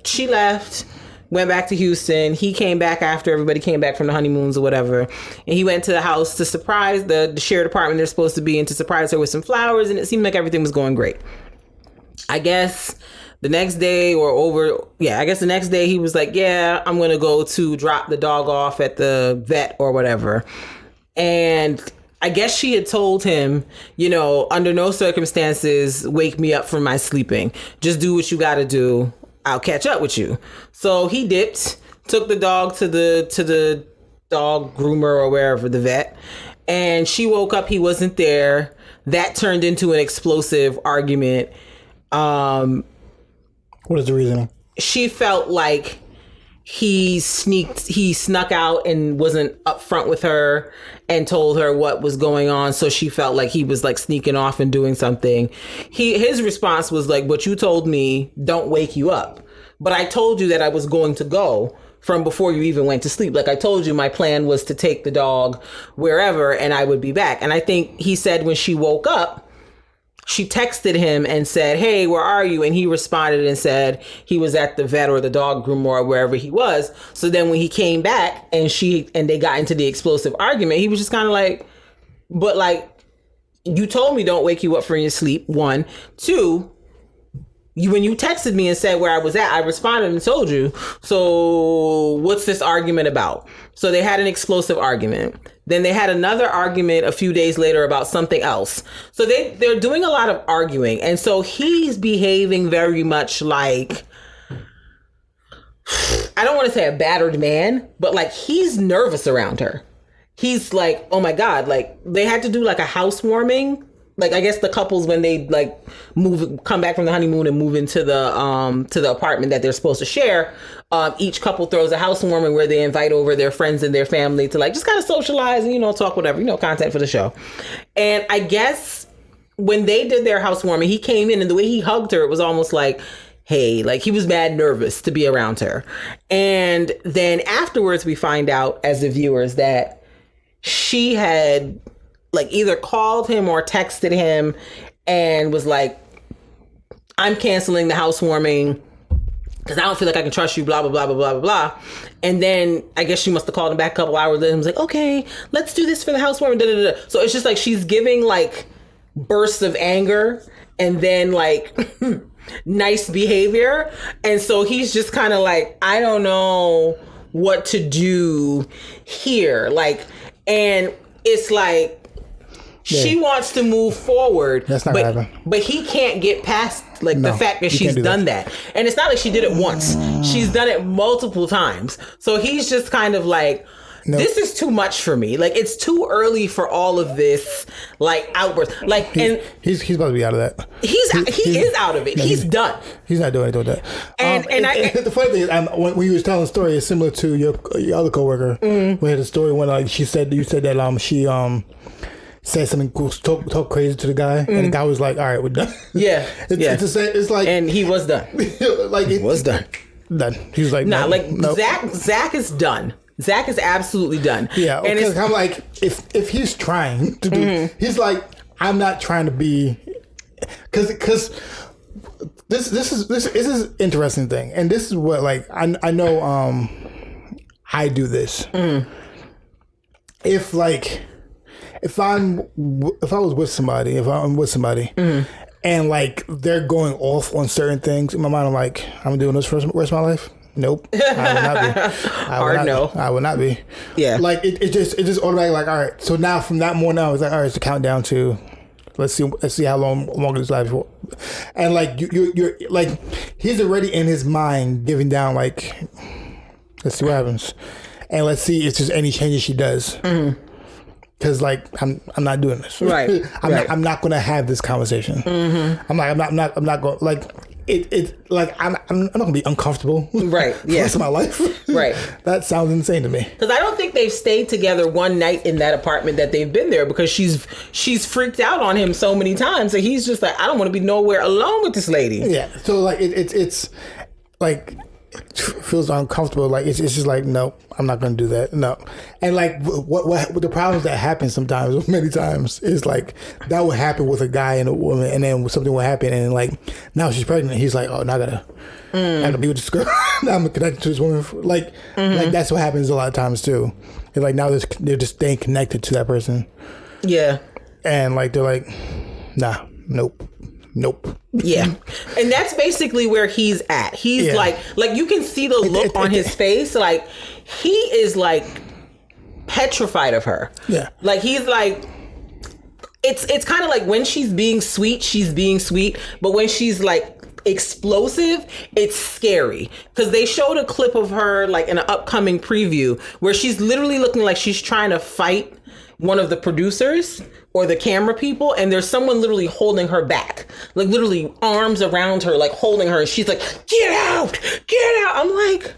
she left. Went back to Houston. He came back after everybody came back from the honeymoons or whatever. And he went to the house to surprise the shared apartment they're supposed to be in, to surprise her with some flowers. And it seemed like everything was going great. I guess the next day the next day he was like, yeah, I'm going to go to drop the dog off at the vet or whatever. And I guess she had told him, under no circumstances, wake me up from my sleeping. Just do what you got to do. I'll catch up with you. So he dipped, took the dog to the dog groomer or wherever, the vet, and she woke up. He wasn't there. That turned into an explosive argument. What is the reasoning? She felt like he snuck out and wasn't upfront with her and told her what was going on. So she felt like he was like sneaking off and doing something. His response was like, but you told me don't wake you up. But I told you that I was going to go from before you even went to sleep. Like I told you my plan was to take the dog wherever and I would be back. And I think he said when she woke up, she texted him and said, hey, where are you? And he responded and said he was at the vet or the dog groomer or wherever he was. So then when he came back and they got into the explosive argument, he was just kind of like, but like, you told me don't wake you up from your sleep. 1, 2, when you texted me and said where I was at, I responded and told you. So what's this argument about? So they had an explosive argument. Then they had another argument a few days later about something else. So they're doing a lot of arguing. And so he's behaving very much like, I don't want to say a battered man, but like he's nervous around her. He's like, oh my God, like they had to do like a housewarming. Like, I guess the couples, when they like come back from the honeymoon and move into the apartment that they're supposed to share, each couple throws a housewarming where they invite over their friends and their family to like just kind of socialize and, talk whatever, content for the show. And I guess when they did their housewarming, he came in and the way he hugged her, it was almost like, hey, like he was mad nervous to be around her. And then afterwards, we find out as the viewers that she had like either called him or texted him and was like, I'm canceling the housewarming because I don't feel like I can trust you, blah, blah, blah, blah, blah, blah, blah. And then I guess she must have called him back a couple hours later and was like, okay, let's do this for the housewarming. Da, da, da. So it's just like she's giving like bursts of anger and then like nice behavior. And so he's just kind of like, I don't know what to do here. Like, and it's like, she wants to move forward. That's not gonna happen. But he can't get past like the fact that she's done that. And it's not like she did it once. She's done it multiple times. So he's just kind of like, this is too much for me. Like it's too early for all of this like outburst. Like he's about to be out of that. He is out of it. No, he's done. He's not doing anything with that. And the funny thing is, when you was telling the story, it's similar to your other coworker. We had a story when like you said that she said something cool, talk crazy to the guy, and the guy was like, "All right, we're done." Yeah, it's like, and he was done. Like it was done. He was like, no. Zach is done. Zach is absolutely done. Yeah, and it's kind of like if he's trying to do, he's like, I'm not trying to be, because this is an interesting thing, and this is what like I know I do this. If I'm with somebody, and like they're going off on certain things. In my mind, I'm like, I'm doing this for the rest of my life. Nope, I will not be. I will not be. Yeah, like it just automatically like, all right. So now from that moment on, it's like, all right, it's a countdown to let's see how long this lasts for. And like you're like he's already in his mind giving down like, let's see what happens, and let's see if there's any changes she does. Mm-hmm. Because like I'm not doing this. Right. I'm not going to have this conversation. Mm-hmm. I'm not going like it. Like I'm not going to be uncomfortable. Right. For the rest of my life. Right. That sounds insane to me. Because I don't think they've stayed together one night in that apartment that they've been there, because she's freaked out on him so many times that he's just like, I don't want to be nowhere alone with this lady. Yeah. So like it's like. It feels uncomfortable. Like it's just like, no, I'm not going to do that. No. And like what the problems that happen sometimes, many times, is like that would happen with a guy and a woman, and then something will happen, and like now she's pregnant. He's like, oh, now I gotta be with this girl. Now I'm connected to this woman. Like that's what happens a lot of times too. And like now they're just staying connected to that person. Yeah. And like they're like, nah, nope. Yeah. And that's basically where he's at. He's like you can see the look on his face. Like he is like petrified of her. Yeah. Like he's like, it's kind of like when she's being sweet, but when she's like explosive, it's scary. Because they showed a clip of her like in an upcoming preview where she's literally looking like she's trying to fight one of the producers or the camera people, and there's someone literally holding her back, like literally arms around her, like holding her, and she's like, get out. I'm like,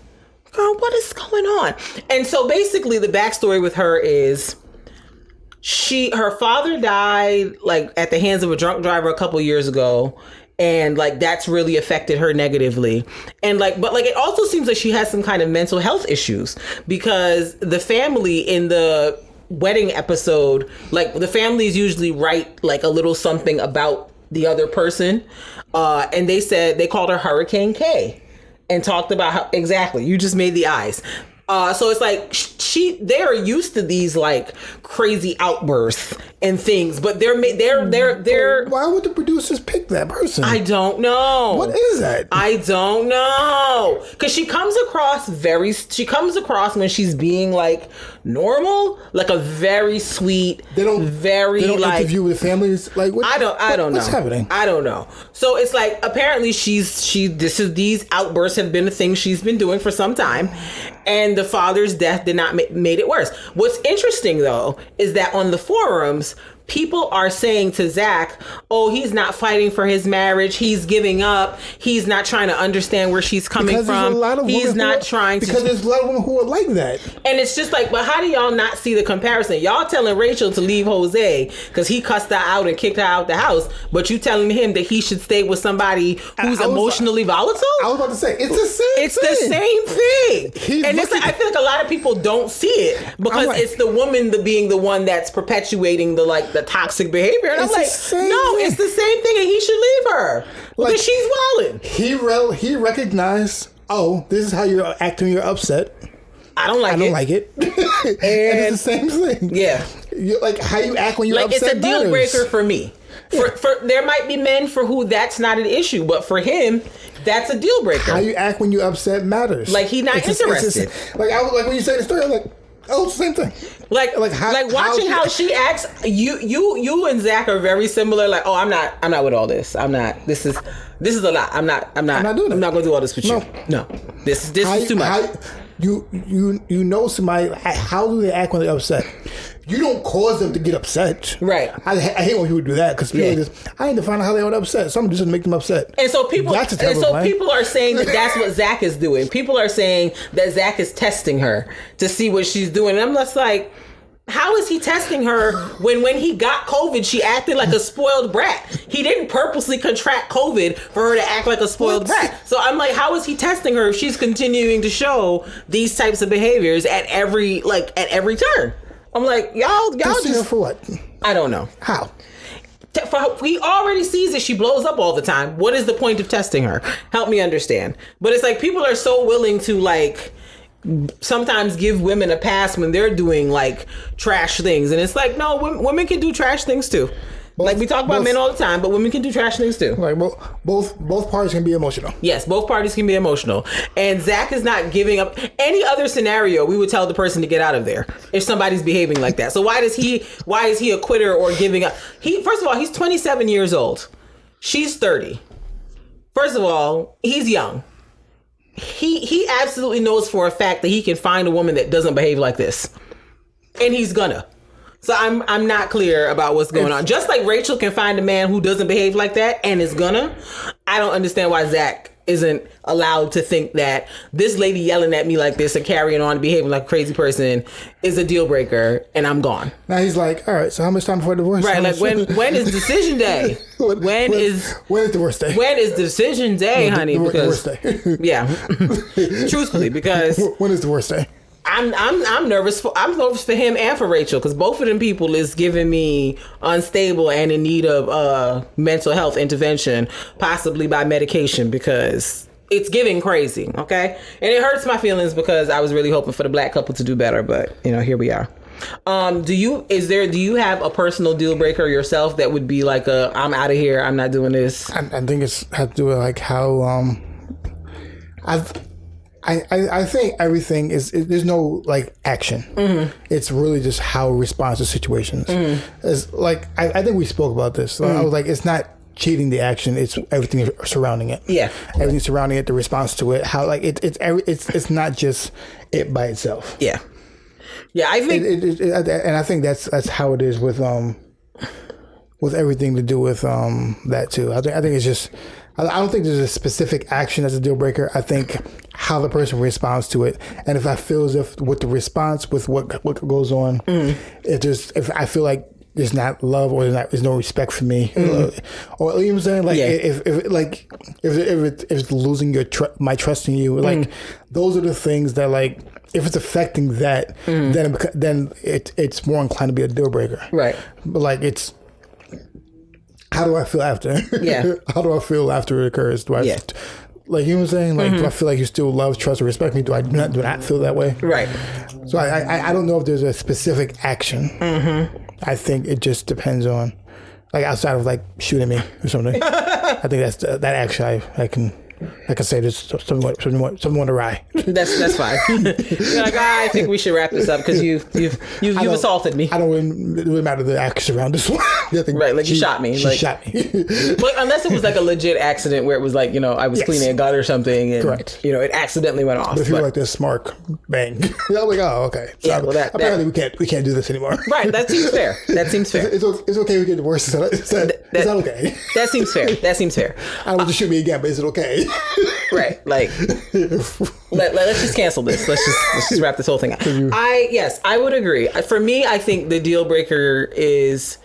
girl, what is going on? And so basically the backstory with her is her father died like at the hands of a drunk driver a couple years ago. And like that's really affected her negatively. And like, but like it also seems like she has some kind of mental health issues, because the family in the wedding episode, like the families usually write like a little something about the other person, and they said they called her Hurricane K and talked about how exactly you just made the eyes. So it's like they are used to these like crazy outbursts and things, but they're. Why would the producers pick that person? I don't know. What is that? I don't know. Because she comes across when she's being like normal, like a very sweet. They don't like interview with families. Like what, I don't know what's happening. I don't know. So it's like apparently these outbursts have been a thing she's been doing for some time. And the father's death did not made it worse. What's interesting, though, is that on the forums, people are saying to Zach, oh, he's not fighting for his marriage. He's giving up. He's not trying to understand where she's coming from. He's not trying to. Because there's a lot of women who are like that. And it's just like, but how do y'all not see the comparison? Y'all telling Rachel to leave Jose because he cussed her out and kicked her out the house, but you telling him that he should stay with somebody who's emotionally volatile? I was about to say, it's the same thing. And it's like, I feel like a lot of people don't see it because it's the woman being the one that's perpetuating the toxic behavior. And I'm like, no, it's the same thing, and he should leave her because she's wilding. He recognized, oh, this is how you're acting. You're upset. I don't like it. And it's the same thing. Yeah, like how you act when you're upset. It's a deal breaker for me. Yeah. For there might be men for who that's not an issue, but for him, that's a deal breaker. How you act when you're upset matters. Like he's not interested. Like when you say the story, I'm like, oh, it's the same thing. Like watching how she acts. You and Zach are very similar. Like, oh, I'm not with all this. I'm not. This is a lot. I'm not doing it. I'm not going to do all this with you. No. This is too much. You know somebody. How do they act when they're upset? You don't cause them to get upset. Right. I hate when people do that because people I need to find out how they got upset. Something just make them upset. And so people are saying that that's what Zach is doing. People are saying that Zach is testing her to see what she's doing. And I'm just like, how is he testing her when he got COVID, she acted like a spoiled brat? He didn't purposely contract COVID for her to act like a spoiled brat. So I'm like, how is he testing her if she's continuing to show these types of behaviors at every turn? I'm like, y'all testing just her for what? I don't know. How? He already sees that she blows up all the time. What is the point of testing her? Help me understand. But it's like people are so willing to like sometimes give women a pass when they're doing like trash things, and it's like, no, women can do trash things too. Like we talk about men all the time, but women can do trash things too. Like both parties can be emotional. Yes, both parties can be emotional. And Zach is not giving up. Any other scenario, we would tell the person to get out of there if somebody's behaving like that. So why is he a quitter or giving up? First of all, he's 27 years old. She's 30. First of all, he's young. He absolutely knows for a fact that he can find a woman that doesn't behave like this. And he's gonna. So I'm not clear about what's going on. Just like Rachel can find a man who doesn't behave like that and is gonna, I don't understand why Zach isn't allowed to think that this lady yelling at me like this and carrying on and behaving like a crazy person is a deal breaker and I'm gone. Now he's like, all right, so how much time before divorce? Right, like when is decision day? When is the worst day? When is decision day, honey? The Because worst day. yeah, truthfully, because when is the worst day? I'm nervous for him and for Rachel, because both of them people is giving me unstable and in need of mental health intervention, possibly by medication, because it's giving crazy. Okay, and it hurts my feelings because I was really hoping for the black couple to do better, but here we are. Do you have a personal deal breaker yourself that would be like I'm out of here, I'm not doing this? I think it's has to do with like how I think everything is there's no like action. Mm-hmm. It's really just how it responds to situations. Mm-hmm. It's like I think we spoke about this. Mm-hmm. I was like, it's not cheating the action; it's everything surrounding it. Yeah, everything surrounding it, the response to it. How like it's not just it by itself. Yeah, yeah. I think, and I think that's how it is with everything to do with that too. I think it's just. I don't think there's a specific action that's a deal breaker. I think how the person responds to it, and if I feel as if with the response, with what goes on, if I feel like there's not love or there's no respect for me, or you know what I'm saying, like if it's losing my trust in you, like those are the things that like if it's affecting that, then it's more inclined to be a deal breaker, right? But like it's. How do I feel after? Yeah. How do I feel after it occurs? Do I, like, you know what I'm saying? Like, do I feel like you still love, trust, or respect me? Do I not feel that way? Right. So I don't know if there's a specific action. Mm-hmm. I think it just depends on, like, outside of like shooting me or something. I think that's that action I can say this someone to rye. That's fine. You're like, I think we should wrap this up because you've assaulted me. I don't really matter the acts around this one. Right, like you shot me. She shot me. But unless it was like a legit accident where it was like, I was cleaning a gun or something and correct. It accidentally went off. But if you were like this smart bang, I was like, oh, okay. So yeah, well, apparently we can't do this anymore. Right, that seems fair. It's okay we get divorced. Is that okay? That seems fair. I don't want to shoot me again, but is it okay? Right, like let's just cancel this. Let's just wrap this whole thing up. I would agree. For me, I think the deal breaker is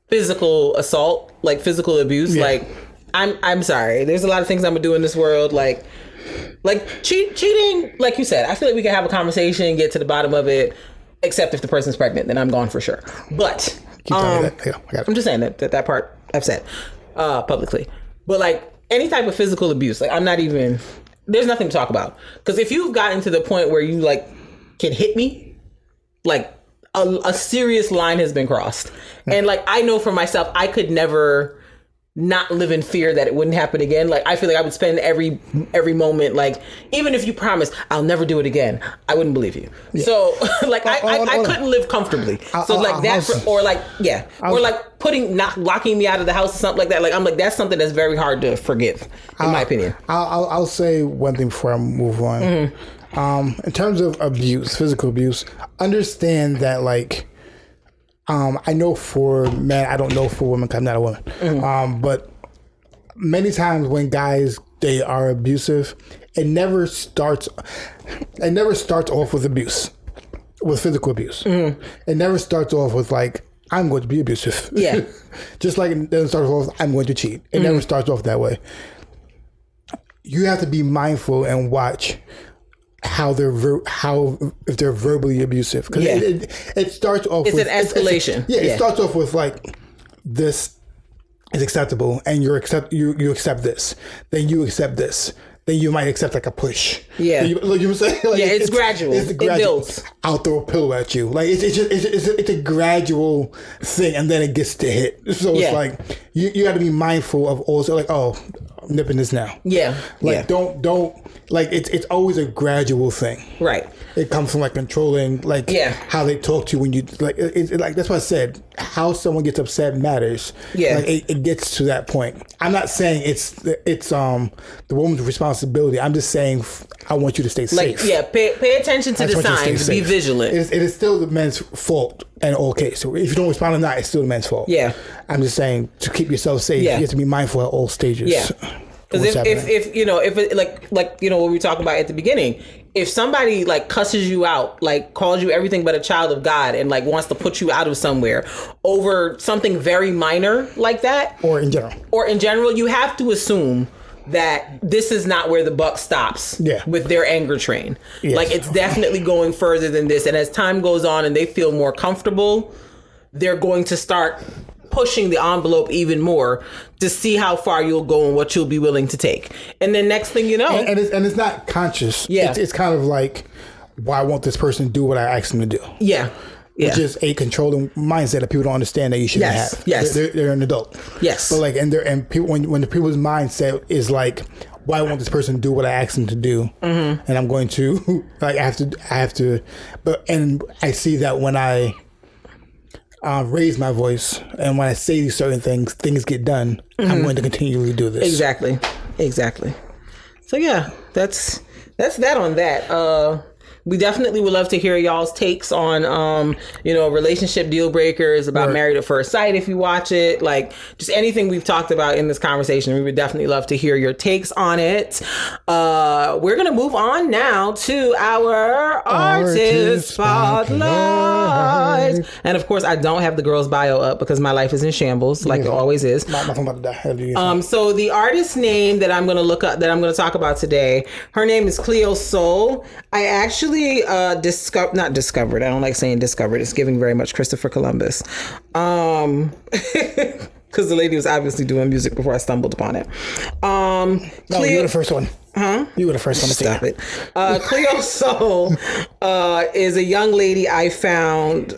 physical assault, like physical abuse. Yeah. Like I'm sorry, there's a lot of things I'm gonna do in this world, like cheating. Like you said, I feel like we can have a conversation, get to the bottom of it. Except if the person's pregnant, then I'm gone for sure. But I'm just saying that part I've said publicly. But like. Any type of physical abuse, like there's nothing to talk about. Because if you've gotten to the point where you like can hit me, like a serious line has been crossed. And like, I know for myself, I could never not live in fear that it wouldn't happen again. Like, I feel like I would spend every moment, like, even if you promise I'll never do it again, I wouldn't believe you. Yeah. So like, I couldn't live comfortably. So like that, or like locking me out of the house or something like that. Like, I'm like, that's something that's very hard to forgive, in my opinion. I'll say one thing before I move on. Mm-hmm. In terms of abuse, physical abuse, understand that like, I know for men, I don't know for women because I'm not a woman. Mm-hmm. But many times when guys, they are abusive, it never starts off with abuse, with physical abuse. Mm-hmm. It never starts off with like, I'm going to be abusive. Yeah. Just like it doesn't start off with, I'm going to cheat. It never starts off that way. You have to be mindful and watch how if they're verbally abusive, because it starts off with an escalation. It starts off with like, this is acceptable and you accept this, then you accept this, then you might accept like a push. Yeah. You know what I'm saying? Like, it's gradual. It's gradual. It builds. I'll throw a pillow at you. Like it's a gradual thing, and then it gets to hit. So it's like you got to be mindful of also like, oh, I'm nipping this now. Yeah. Like don't like it's always a gradual thing. Right. It comes from like controlling like how they talk to you when you like it's like that's what I said. How someone gets upset matters. Yeah. Like it gets to that point. I'm not saying it's the woman's responsibility. I'm just saying I want you to stay safe. Pay attention to the signs. Be vigilant. It is still the men's fault in all cases. So if you don't respond or not, it's still the men's fault. Yeah. I'm just saying to keep yourself safe, you have to be mindful at all stages. Yeah. Because if you know, if it like you know what we were talking about at the beginning, if somebody like cusses you out, like calls you everything but a child of God, and like wants to put you out of somewhere over something very minor like that, or in general, you have to assume that this is not where the buck stops with their anger train. Yes. Like it's definitely going further than this. And as time goes on and they feel more comfortable, they're going to start pushing the envelope even more to see how far you'll go and what you'll be willing to take. And then next thing you know... And it's not conscious. Yeah. It's kind of like, well, I want this person to do what I asked them to do. Yeah. Which is a controlling mindset that people don't understand that you shouldn't have. Yes. They're an adult. Yes. But like, and people, when the people's mindset is like, well, I want this person to do what I asked them to do. Mm-hmm. And I'm going to, like, I have to, and I see that when I raise my voice and when I say these certain things get done, I'm going to continually do this. Exactly. So yeah, that's that on that. We definitely would love to hear y'all's takes on, relationship deal breakers, about Married at First Sight if you watch it. Like, just anything we've talked about in this conversation. We would definitely love to hear your takes on it. We're going to move on now to our Artist Spotlight. And of course, I don't have the girl's bio up because my life is in shambles, like it always is. So the artist name that I'm going to look up, that I'm going to talk about today, her name is Cleo Sol. I actually not discovered. I don't like saying discovered. It's giving very much Christopher Columbus. Because the lady was obviously doing music before I stumbled upon it. No, you were the first one. Huh? You were the first one to stop it. Cleo Sol is a young lady I found...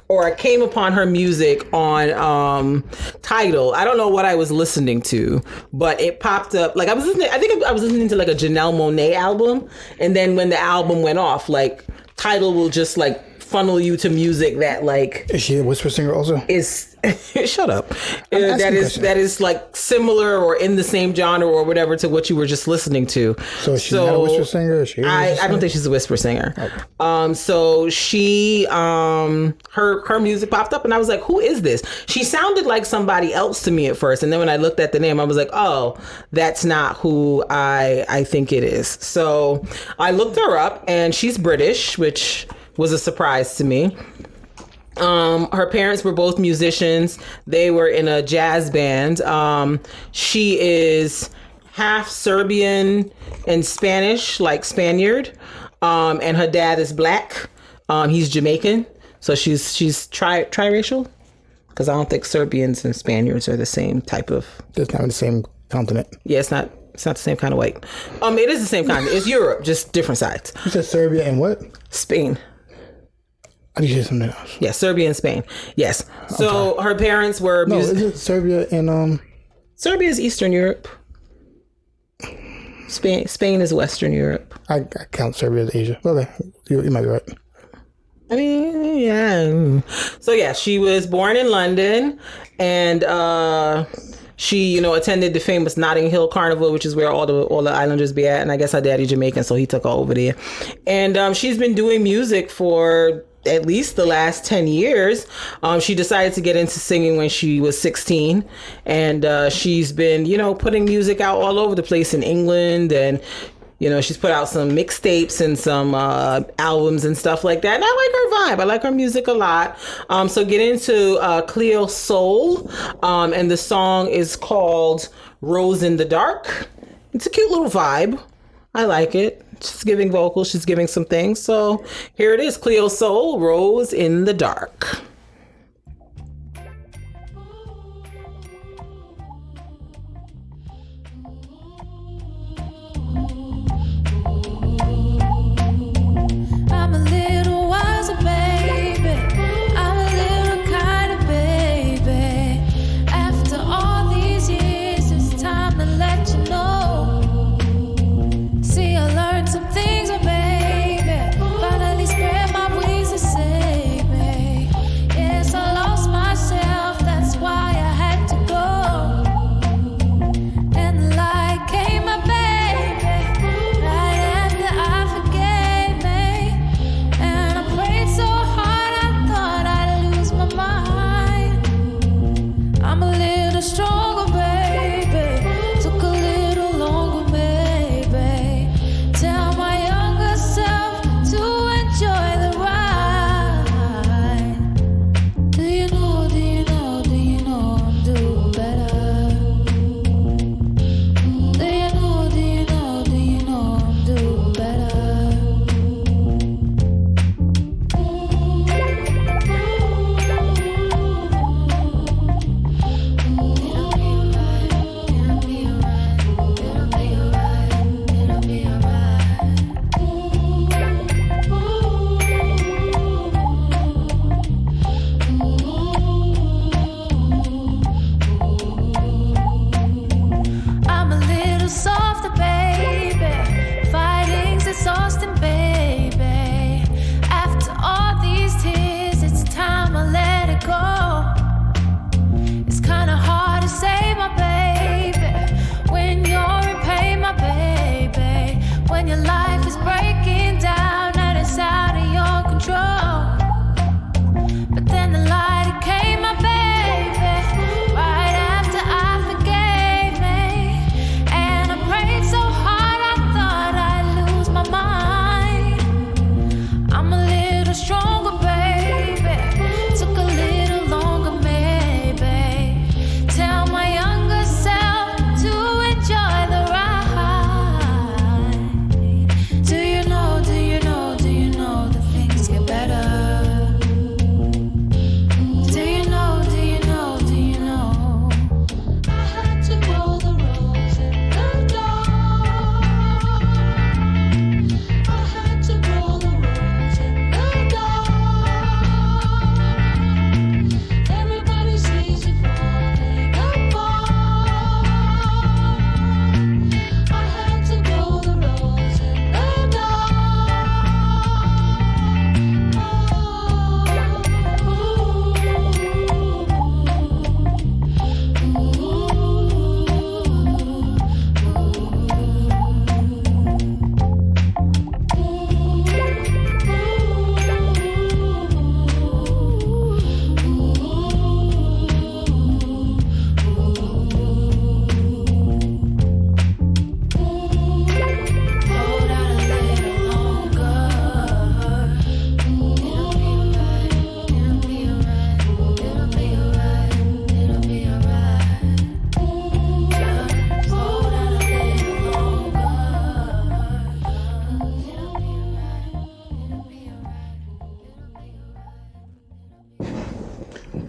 or I came upon her music on Tidal. I don't know what I was listening to, but it popped up. Like I was listening to like a Janelle Monáe album, and then when the album went off, like Tidal will just like funnel you to music that like... Is she a whisper singer also? Shut up. That is like similar or in the same genre or whatever to what you were just listening to. So she's not a whisper singer? I don't think she's a whisper singer. Okay. So she her music popped up and I was like, who is this? She sounded like somebody else to me at first, and then when I looked at the name I was like, oh, that's not who I think it is. So I looked her up and she's British, which was a surprise to me. Her parents were both musicians. They were in a jazz band. She is half Serbian and Spanish, like Spaniard. And her dad is black. He's Jamaican. So she's triracial. Because I don't think Serbians and Spaniards are the same type of... It's not the same continent. Yeah, it's not the same kind of white. It is the same continent. It's Europe, just different sides. You said Serbia and what? Spain. I need to hear something else. Yeah, Serbia and Spain. Yes. So her parents were... is it Serbia and... Serbia is Eastern Europe. Spain is Western Europe. I count Serbia as Asia. Okay, you might be right. I mean, yeah. So yeah, she was born in London, and she, attended the famous Notting Hill Carnival, which is where all the islanders be at. And I guess her daddy Jamaican, so he took her over there. And she's been doing music for at least the last 10 years. She decided to get into singing when she was 16. And she's been, putting music out all over the place in England. And, she's put out some mixtapes and some albums and stuff like that. And I like her vibe. I like her music a lot. So get into Cleo Sol. And the song is called Rose in the Dark. It's a cute little vibe. I like it. She's giving vocals. She's giving some things. So here it is. Cleo Sol, Rose in the Dark.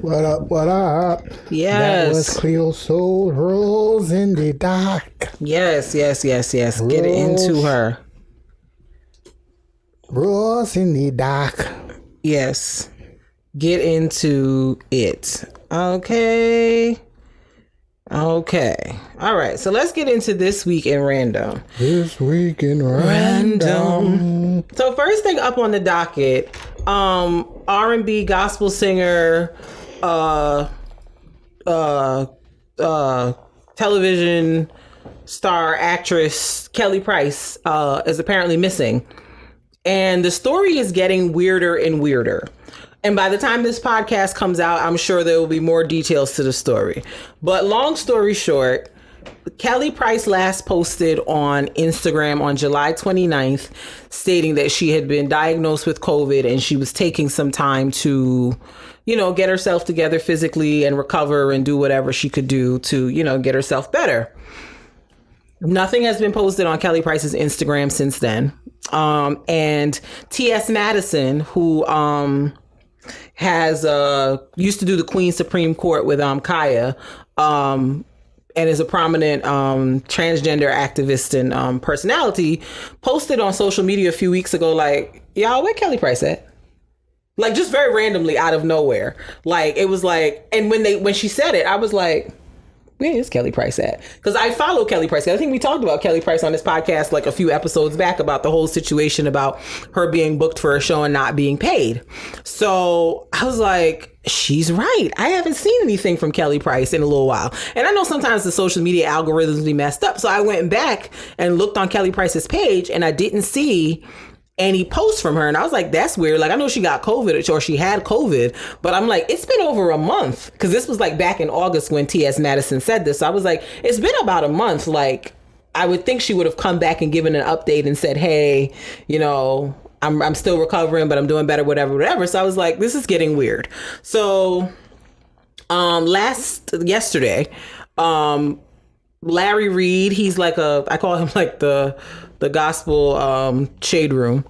What up? What up? Yes. That was Cleo Sol, Rose in the Dark. Yes. Get into her. Rose in the Dark. Yes. Get into it. Okay. All right. So let's get into this week in random. This week in random. So first thing up on the docket, R&B gospel singer, television star actress Kelly Price is apparently missing. And the story is getting weirder and weirder. And by the time this podcast comes out, I'm sure there will be more details to the story. But long story short, Kelly Price last posted on Instagram on July 29th, stating that she had been diagnosed with COVID and she was taking some time to, get herself together physically and recover and do whatever she could do to, get herself better. Nothing has been posted on Kelly Price's Instagram since then. And T.S. Madison, who has used to do the Queen's Supreme Court with Kaya, and is a prominent transgender activist and personality, posted on social media a few weeks ago, like, y'all, where Kelly Price at? Like, just very randomly out of nowhere. Like, it was like, and when she said it, I was like, where is Kelly Price at? Because I follow Kelly Price. I think we talked about Kelly Price on this podcast like a few episodes back about the whole situation about her being booked for a show and not being paid. So I was like, she's right. I haven't seen anything from Kelly Price in a little while. And I know sometimes the social media algorithms be messed up. So I went back and looked on Kelly Price's page and I didn't see any posts from her. And I was like, that's weird. Like, I know she got COVID or she had COVID, but I'm like, it's been over a month. Cause this was like back in August when T.S. Madison said this. So I was like, it's been about a month. Like, I would think she would have come back and given an update and said, hey, I'm still recovering, but I'm doing better, whatever. So I was like, this is getting weird. So, yesterday, Larry Reed, he's like I call him like the gospel shade room.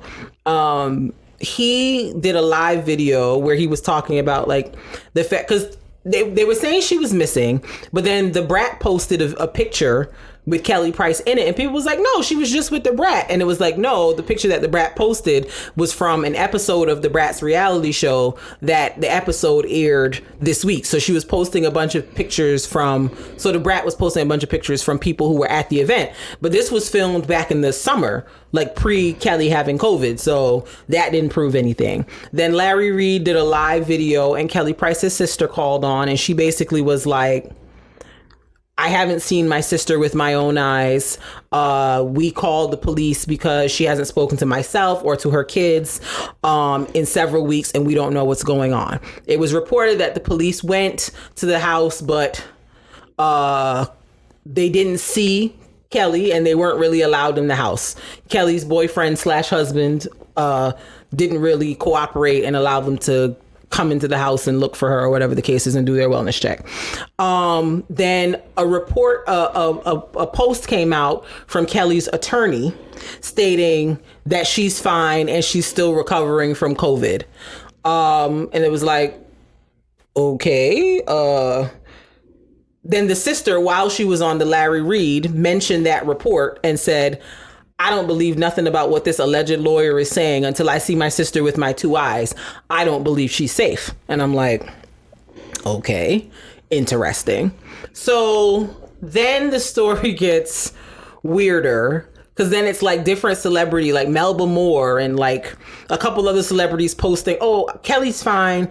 He did a live video where he was talking about like the fact, because they were saying she was missing, but then the Brat posted a picture with Kelly Price in it, and people was like, no, she was just with the Brat. And it was like, no, the picture that the Brat posted was from an episode of the Brat's reality show that the episode aired this week. So she was posting a bunch of pictures so the Brat was posting a bunch of pictures from people who were at the event. But this was filmed back in the summer, like pre-Kelly having COVID. So that didn't prove anything. Then Larry Reed did a live video and Kelly Price's sister called on, and she basically was like, I haven't seen my sister with my own eyes. We called the police because she hasn't spoken to myself or to her kids in several weeks, and we don't know what's going on. It was reported that the police went to the house, but they didn't see Kelly, and they weren't really allowed in the house. Kelly's boyfriend / husband didn't really cooperate and allow them to come into the house and look for her or whatever the case is and do their wellness check. Then a report, a post came out from Kelly's attorney stating that she's fine and she's still recovering from COVID. And it was like, okay. Then the sister, while she was on the Larry Reed, mentioned that report and said, I don't believe nothing about what this alleged lawyer is saying until I see my sister with my 2 eyes. I don't believe she's safe. And I'm like, okay, interesting. So then the story gets weirder, because then it's like different celebrity, like Melba Moore and like a couple other celebrities posting, oh, Kelly's fine.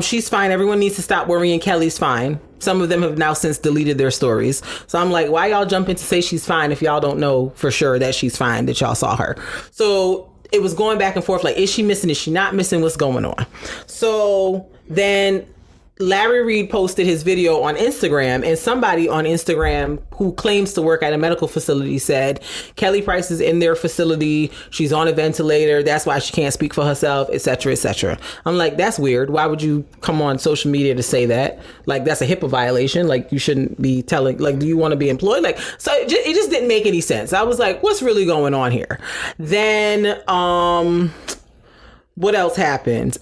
She's fine. Everyone needs to stop worrying. Kelly's fine. Some of them have now since deleted their stories. So I'm like, why y'all jumping to say she's fine if y'all don't know for sure that she's fine, that y'all saw her? So it was going back and forth. Like, is she missing? Is she not missing? What's going on? So then Larry Reed posted his video on Instagram, and somebody on Instagram who claims to work at a medical facility said Kelly Price is in their facility. She's on a ventilator. That's why she can't speak for herself, etc., etc. I'm like, that's weird. Why would you come on social media to say that? Like, that's a HIPAA violation. Like, you shouldn't be telling, like, do you want to be employed? Like, so it just didn't make any sense. I was like, what's really going on here? Then, what else happened?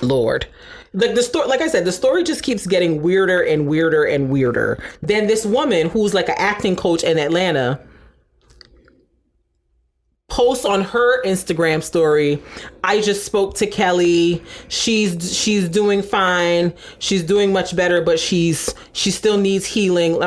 Lord. Like the story, like I said, the story just keeps getting weirder and weirder and weirder. Then this woman who's like an acting coach in Atlanta posts on her Instagram story, I just spoke to Kelly. She's doing fine. She's doing much better, but she still needs healing.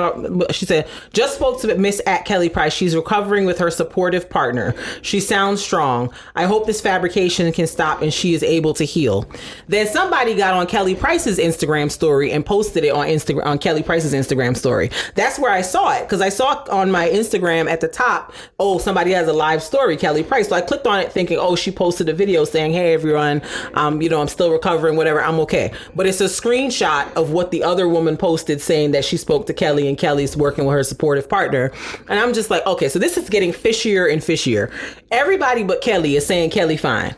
She said, just spoke to Miss at Kelly Price. She's recovering with her supportive partner. She sounds strong. I hope this fabrication can stop and she is able to heal. Then somebody got on Kelly Price's Instagram story and posted it on Kelly Price's Instagram story. That's where I saw it, because I saw on my Instagram at the top, oh, somebody has a live story, Kelly Price. So I clicked on it thinking, oh, she posted a video saying, hey everyone, I'm still recovering, whatever, I'm okay. But it's a screenshot of what the other woman posted saying that she spoke to Kelly and Kelly's working with her supportive partner. And I'm just like, okay, so this is getting fishier and fishier. Everybody but Kelly is saying Kelly fine.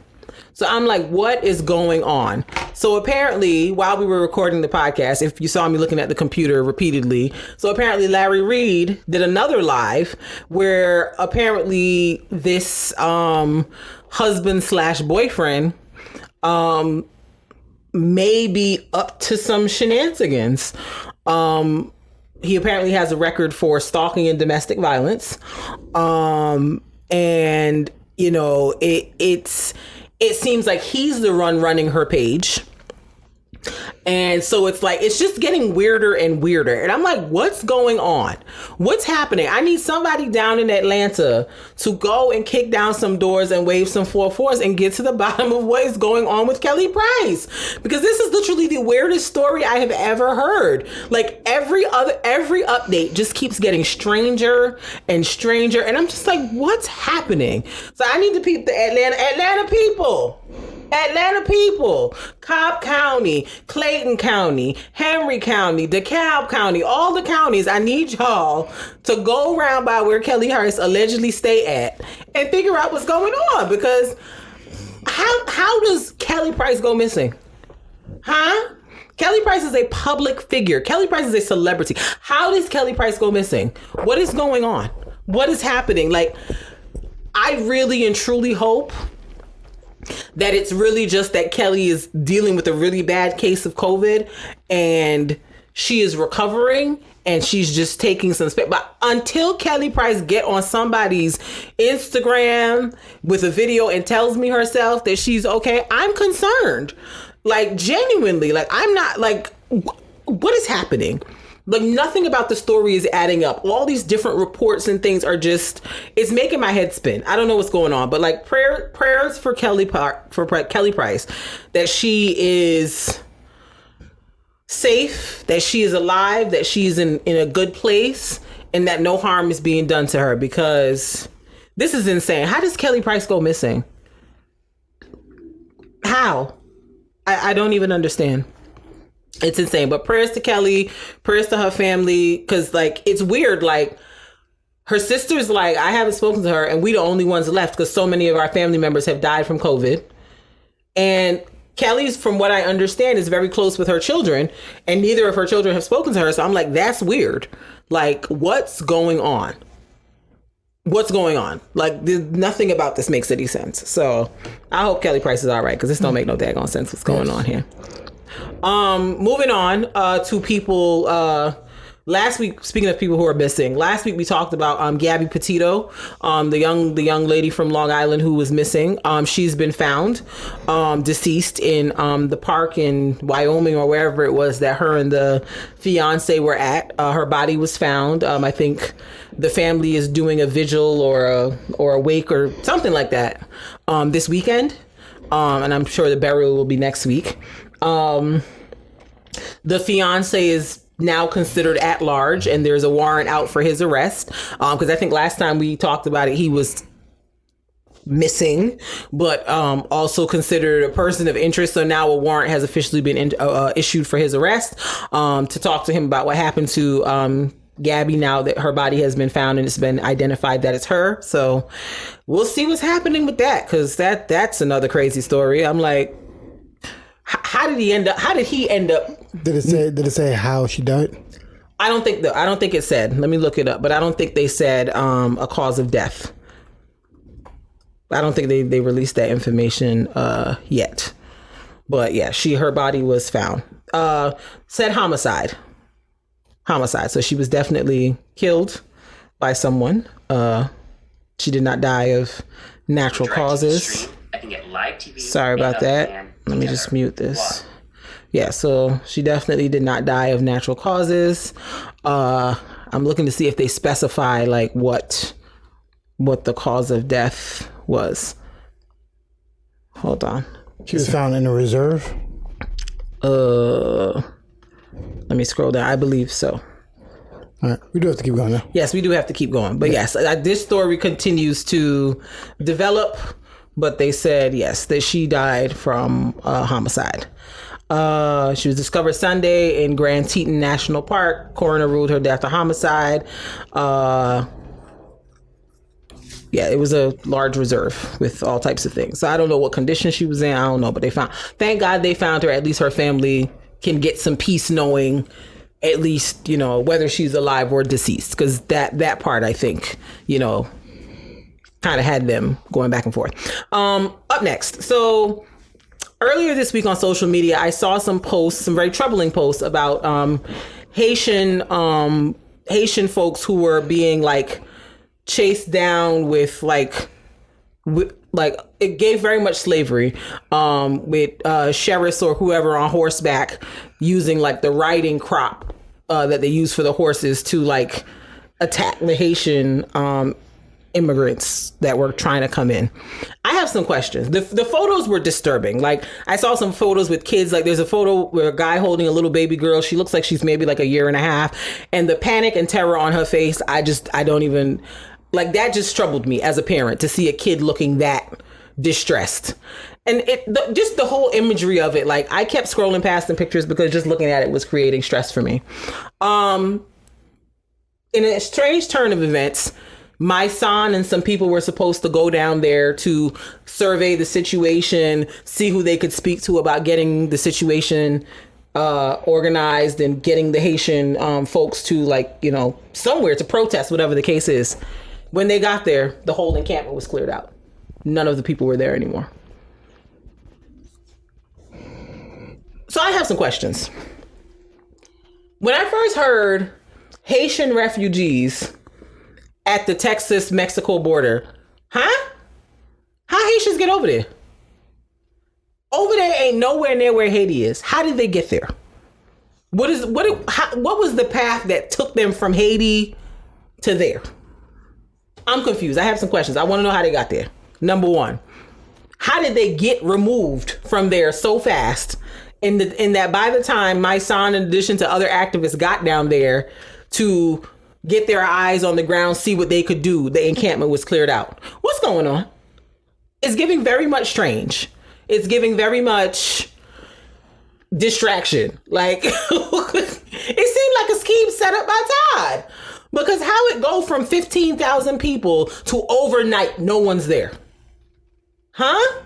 So I'm like, what is going on? So apparently, while we were recording the podcast, if you saw me looking at the computer repeatedly, so apparently Larry Reid did another live where apparently this husband/boyfriend may be up to some shenanigans. He apparently has a record for stalking and domestic violence. And, you know, it seems like he's the running her page. And so it's like, it's just getting weirder and weirder. And I'm like, what's going on? What's happening? I need somebody down in Atlanta to go and kick down some doors and wave some 4-4s and get to the bottom of what is going on with Kelly Price. Because this is literally the weirdest story I have ever heard. Like every update just keeps getting stranger and stranger. And I'm just like, what's happening? So I need to peep the Atlanta people. Atlanta people, Cobb County, Clayton County, Henry County, DeKalb County, all the counties, I need y'all to go around by where Kelly Price allegedly stay at and figure out what's going on. Because how does Kelly Price go missing? Huh? Kelly Price is a public figure. Kelly Price is a celebrity. How does Kelly Price go missing? What is going on? What is happening? Like, I really and truly hope that it's really just that Kelly is dealing with a really bad case of COVID and she is recovering and she's just taking some space. But until Kelly Price get on somebody's Instagram with a video and tells me herself that she's okay, I'm concerned. Like, genuinely, like, I'm not, like, what is happening? Like, nothing about the story is adding up. All these different reports and things are just, it's making my head spin. I don't know what's going on, but like prayers for Kelly Price, that she is safe, that she is alive, that she's in a good place, and that no harm is being done to her, because this is insane. How does Kelly Price go missing? How? I don't even understand. It's insane. But prayers to Kelly, prayers to her family, because like, it's weird. Like, her sister's like, I haven't spoken to her and we the only ones left because so many of our family members have died from COVID. And Kelly's, from what I understand, is very close with her children, and neither of her children have spoken to her. So I'm like, that's weird. Like, what's going on? What's going on? Like, nothing about this makes any sense. So I hope Kelly Price is all right, because this don't make no daggone sense what's going on here. Moving on to people. Last week, speaking of people who are missing, last week we talked about Gabby Petito, the young lady from Long Island who was missing. She's been found deceased in the park in Wyoming or wherever it was that her and the fiancé were at. Her body was found. I think the family is doing a vigil or a wake or something like that this weekend, and I'm sure the burial will be next week. The fiancé is now considered at large, and there's a warrant out for his arrest. Because I think last time we talked about it, he was missing, but also considered a person of interest. So now a warrant has officially been issued for his arrest, to talk to him about what happened to Gabby now that her body has been found and it's been identified that it's her. So we'll see what's happening with that, because that's another crazy story. I'm like, how did he end up? Did it say how she died? I don't think it said. Let me look it up. But I don't think they said a cause of death. I don't think they released that information yet. But yeah, her body was found. Said homicide. So she was definitely killed by someone. She did not die of natural causes. Sorry about that. Let me just mute this. Yeah, so she definitely did not die of natural causes. I'm looking to see if they specify like what the cause of death was. Hold on. She was found in a reserve. Let me scroll down. I believe so. All right, we do have to keep going now. Yes, we do have to keep going. But yes, this story continues to develop. But they said, yes, that she died from homicide. She was discovered Sunday in Grand Teton National Park. Coroner ruled her death a homicide. Yeah, it was a large reserve with all types of things. So I don't know what condition she was in. I don't know, but thank God they found her. At least her family can get some peace knowing at least, whether she's alive or deceased. Because that part, I think, kind of had them going back and forth. Up next. So earlier this week on social media, I saw some very troubling posts about Haitian folks who were being like chased down with it gave very much slavery with sheriffs or whoever on horseback using like the riding crop that they use for the horses to like attack the Haitian immigrants that were trying to come in. I have some questions. The photos were disturbing. Like I saw some photos with kids. Like there's a photo where a guy holding a little baby girl. She looks like she's maybe like a year and a half, and the panic and terror on her face. I don't even like that. Just troubled me as a parent to see a kid looking that distressed. And just the whole imagery of it, like I kept scrolling past the pictures because just looking at it was creating stress for me. In a strange turn of events, my son and some people were supposed to go down there to survey the situation, see who they could speak to about getting the situation organized and getting the Haitian folks to somewhere to protest, whatever the case is. When they got there, the whole encampment was cleared out. None of the people were there anymore. So I have some questions. When I first heard Haitian refugees at the Texas-Mexico border, how Haitians get over there? Over there ain't nowhere near where Haiti is. How did they get there? What was the path that took them from Haiti to there? I'm confused. I have some questions. I want to know how they got there. Number one, how did they get removed from there so fast? In that by the time my son, in addition to other activists, got down there to get their eyes on the ground, see what they could do, the encampment was cleared out. What's going on? It's giving very much strange. It's giving very much distraction. Like, it seemed like a scheme set up by Todd. Because how it go from 15,000 people to overnight, no one's there? Huh?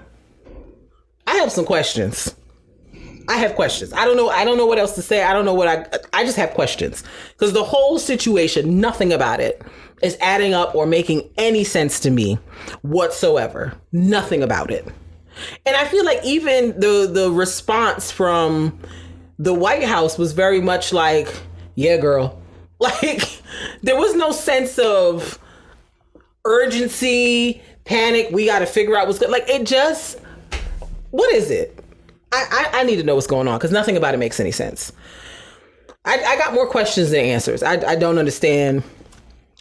I have some questions. I have questions. I don't know what else to say. I don't know I just have questions. Because the whole situation, nothing about it is adding up or making any sense to me whatsoever. Nothing about it. And I feel like even the response from the White House was very much like, yeah, girl. Like, there was no sense of urgency, panic. We got to figure out what's good. Like, it just, what is it? I need to know what's going on because nothing about it makes any sense. I got more questions than answers. I don't understand.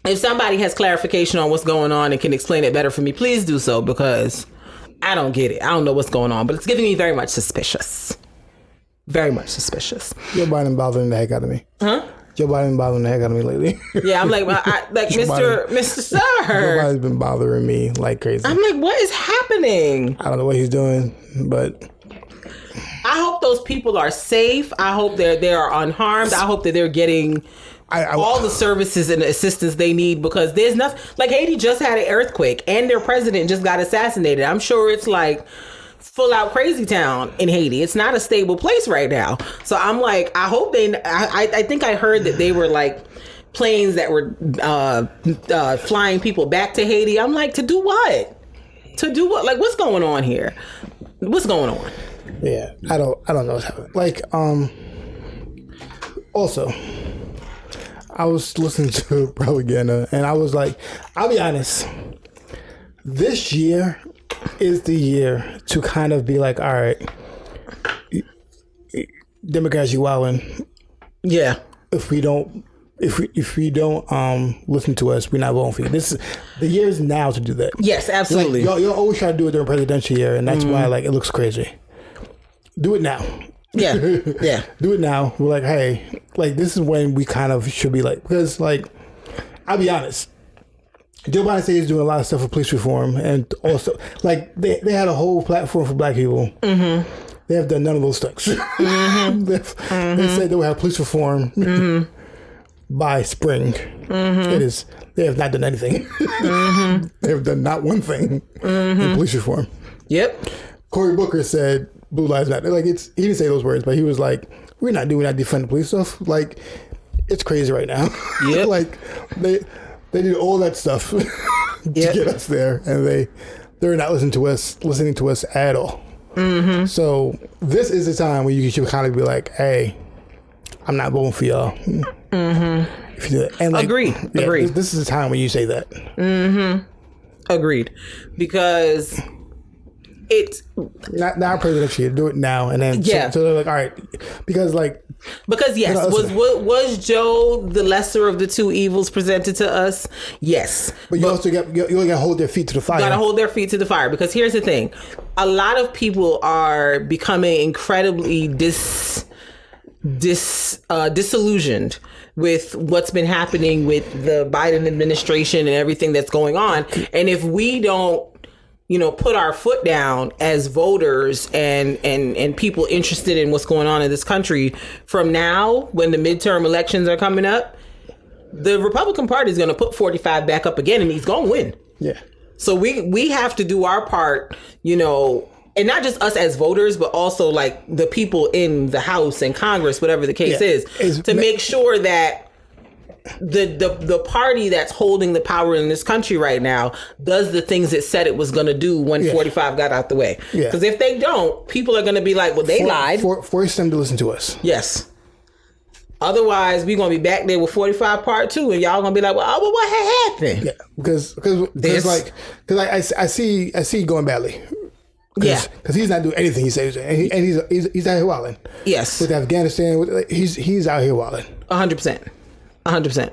If somebody has clarification on what's going on and can explain it better for me, please do so because I don't get it. I don't know what's going on, but it's giving me very much suspicious. Very much suspicious. Joe Biden bothering the heck out of me. Huh? Joe Biden bothering the heck out of me lately. Yeah, I'm like Mr. Sir. Joe Biden's been bothering me like crazy. I'm like, what is happening? I don't know what he's doing, but I hope those people are safe. I hope they are unharmed. I hope that they're getting all the services and the assistance they need because there's nothing. Like Haiti just had an earthquake and their president just got assassinated. I'm sure it's like full out crazy town in Haiti. It's not a stable place right now. So I'm like, I hope I think I heard that they were like planes that were flying people back to Haiti. I'm like, to do what? To do what? Like, what's going on here? What's going on? Yeah, I don't know what's happening. Like, also, I was listening to propaganda, and I was like, I'll be honest. This year is the year to kind of be like, all right, Democrats, you wildin'. Yeah. If we don't listen to us, we're not voting for you. The year is now to do that. Yes, absolutely. Like, y'all always try to do it during presidential year, and that's why like it looks crazy. Do it now. Yeah, yeah. Do it now. We're like, hey, like this is when we kind of should be like, because like, I'll be honest. Joe Biden says he's doing a lot of stuff for police reform, and also like they had a whole platform for black people. Mm-hmm. They have done none of those things. Mm-hmm. They said they will have police reform by spring. Mm-hmm. It is. They have not done anything. Mm-hmm. They have done not one thing in police reform. Yep. Cory Booker said Blue Lives Matter. Like he didn't say those words, but he was like, "We're not doing that defund police stuff." Like it's crazy right now. Yep. Like they did all that stuff to get us there, and they're not listening to us at all. Mm-hmm. So this is the time where you should kind of be like, "Hey, I'm not voting for y'all." Mm-hmm. If you do that. And like, agreed. This is the time when you say that. Mm-hmm. Agreed, because it's not presidential year. Do it now, and then so they're like, all right, because yes, was Joe the lesser of the two evils presented to us? Yes, but you also got to hold their feet to the fire. Got to hold their feet to the fire, because here's the thing: a lot of people are becoming incredibly disillusioned with what's been happening with the Biden administration and everything that's going on, and if we don't put our foot down as voters and people interested in what's going on in this country, from now, when the midterm elections are coming up, the Republican Party is going to put 45 back up again, and he's going to win. Yeah. So we have to do our part, and not just us as voters, but also like the people in the House and Congress, whatever the case is, to make sure that the party that's holding the power in this country right now does the things it said it was going to do when 45 got out the way. Because if they don't, people are going to be like, well, they lied. Force them to listen to us. Yes. Otherwise, we're going to be back there with 45 part 2, and y'all going to be like, well, what happened? Yeah, because I see going badly. Because he's not doing anything he says, and he's out here wilding. Yes. With Afghanistan, he's out here wilding. 100%. 100%.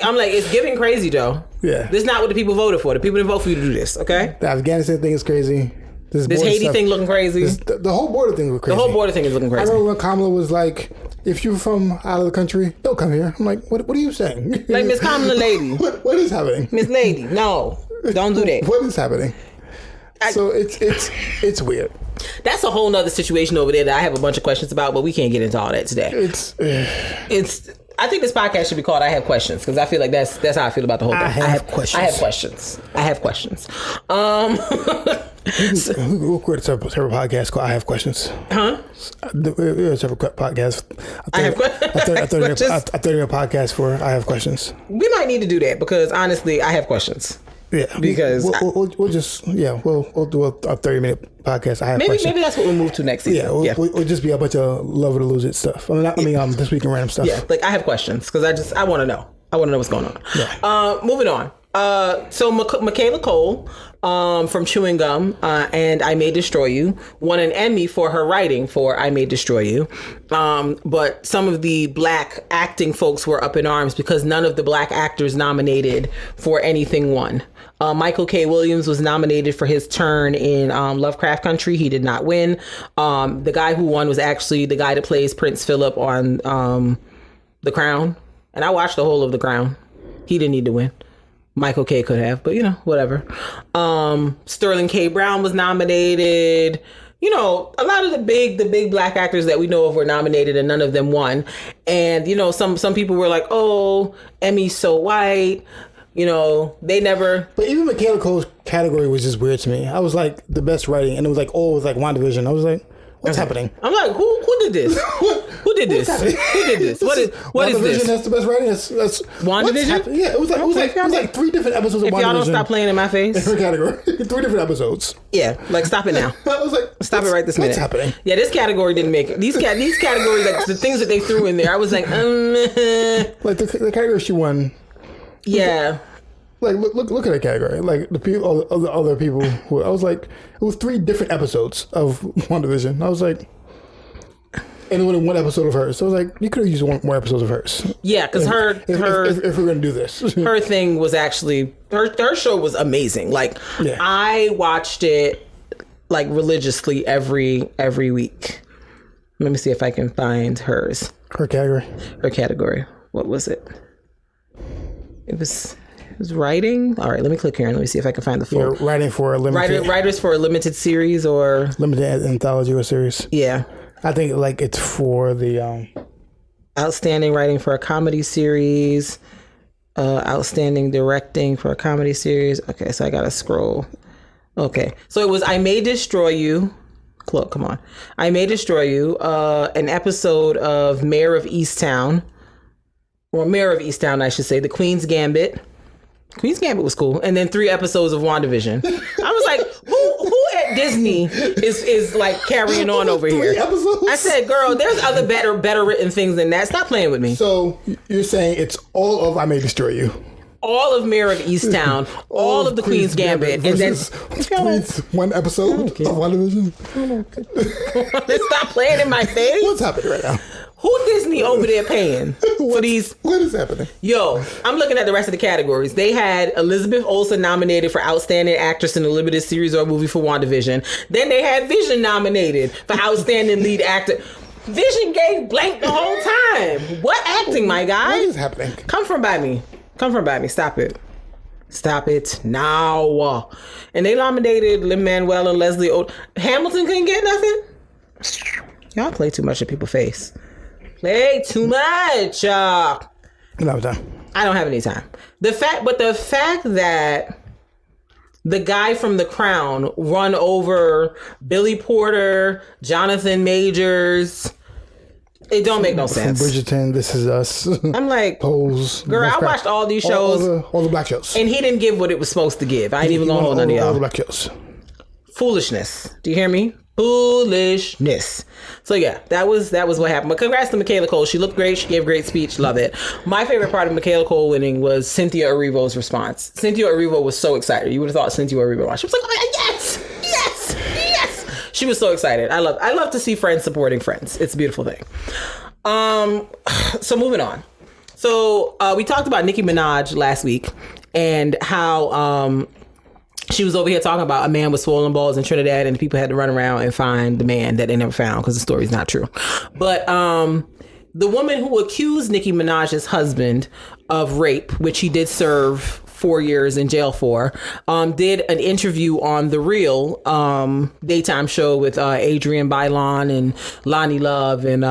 I'm like, it's giving crazy though. Yeah. This is not what the people voted for. The people didn't vote for you to do this, okay? The Afghanistan thing is crazy. This Haiti thing looking crazy. The whole border thing was crazy. The whole border thing is looking crazy. I remember when Kamala was like, if you're from out of the country, don't come here. I'm like, what are you saying? Like, Miss Kamala lady. What is happening? Miss Lady, no. Don't do that. What is happening? So it's weird. That's a whole nother situation over there that I have a bunch of questions about, but we can't get into all that today. I think this podcast should be called "I Have Questions," because I feel like that's how I feel about the whole thing. I have questions. We'll create a separate podcast called "I Have Questions." Huh? We're a separate podcast. I have questions. A 30-minute podcast for "I Have Questions." We might need to do that, because honestly, I have questions. Yeah, because we'll do a 30-minute podcast. I have questions. Maybe that's what we'll move to next season. Yeah, we'll just be a bunch of love it or lose it stuff. This week in random stuff. Yeah, like I have questions because I want to know. I want to know what's going on. Yeah. Moving on. So Michaela Coel from Chewing Gum and I May Destroy You won an Emmy for her writing for I May Destroy You. But some of the black acting folks were up in arms because none of the black actors nominated for anything won. Michael K. Williams was nominated for his turn in Lovecraft Country. He did not win. The guy who won was actually the guy that plays Prince Philip on The Crown. And I watched the whole of The Crown. He didn't need to win. Michael K. could have, but whatever. Sterling K. Brown was nominated. A lot of the big black actors that we know of were nominated, and none of them won. And some people were like, "Oh, Emmy's so white." They never. But even Michaela Coel's category was just weird to me. I was like, the best writing, and it was like, WandaVision. I was like, What's happening? I'm like, who did this? Who did this? Who did this? What is this? That's the best writing. That's WandaVision? Yeah, it was like 3 different episodes of WandaVision. If y'all don't stop playing in my face. In her category. 3 different episodes. Yeah, like stop it now. I was like, stop it right this minute. What's happening? Yeah, this category didn't make it. These categories, like the things that they threw in there, I was like, like the category she won. Yeah. Like look at that category. Like the people, all the other people who I was like, it was 3 different episodes of WandaVision. I was like, and it was 1 episode of hers. So I was like, you could have used 1 more episodes of hers. Yeah, because if we're gonna do this, her thing was actually her show was amazing. Like I watched it like religiously every week. Let me see if I can find hers. Her category. Her category. What was it? It was writing. All right, let me click here and let me see if I can find the full. Yeah, writing for a limited. Writers for a limited series or limited anthology or series. Yeah. I think like it's for the outstanding writing for a comedy series, outstanding directing for a comedy series. Okay, so I gotta scroll. Okay, so it was I May Destroy You. Look, come on. I May Destroy You. An episode of Mayor of Easttown, I should say. The Queen's Gambit. Queen's Gambit was cool. And then 3 episodes of WandaVision. I was like, who at Disney is like carrying on over here? 3 episodes? I said, girl, there's other better written things than that. Stop playing with me. So you're saying it's all of I May Destroy You. All of Mayor of Easttown, all of the Queen's Gambit, and then 1 episode of WandaVision. Stop playing in my face. What's happening right now? Who Disney over there paying for these? What is happening? Yo, I'm looking at the rest of the categories. They had Elizabeth Olsen nominated for Outstanding Actress in a Limited Series or Movie for WandaVision. Then they had Vision nominated for Outstanding Lead Actor. Vision gave blank the whole time. What acting, my guy? What is happening? Come from by me. Stop it. Stop it now. And they nominated Lin-Manuel and Leslie Odom. Hamilton couldn't get nothing? Y'all play too much in people's face. Play too much. I don't have time. I don't have any time. The fact that the guy from The Crown run over Billy Porter, Jonathan Majors, it don't make no sense. From Bridgerton, This Is Us. I'm like, Pose. girl, I watched all these shows. All the black shows. And he didn't give what it was supposed to give. I ain't even gonna hold none of y'all. All the black shows. Foolishness. Do you hear me? Foolishness. So yeah, that was what happened. But congrats to Michaela Coel. She looked great. She gave a great speech. Love it. My favorite part of Michaela Coel winning was Cynthia Erivo's response. Cynthia Erivo was so excited. You would have thought Cynthia Erivo was. She was like, oh, yes. She was so excited. I love to see friends supporting friends. It's a beautiful thing. So moving on. So we talked about Nicki Minaj last week and how she was over here talking about a man with swollen balls in Trinidad and people had to run around and find the man that they never found because the story's not true. But the woman who accused Nicki Minaj's husband of rape, which he did serve 4 years in jail for, did an interview on The Real daytime show with Adrienne Bailon and Lonnie Love and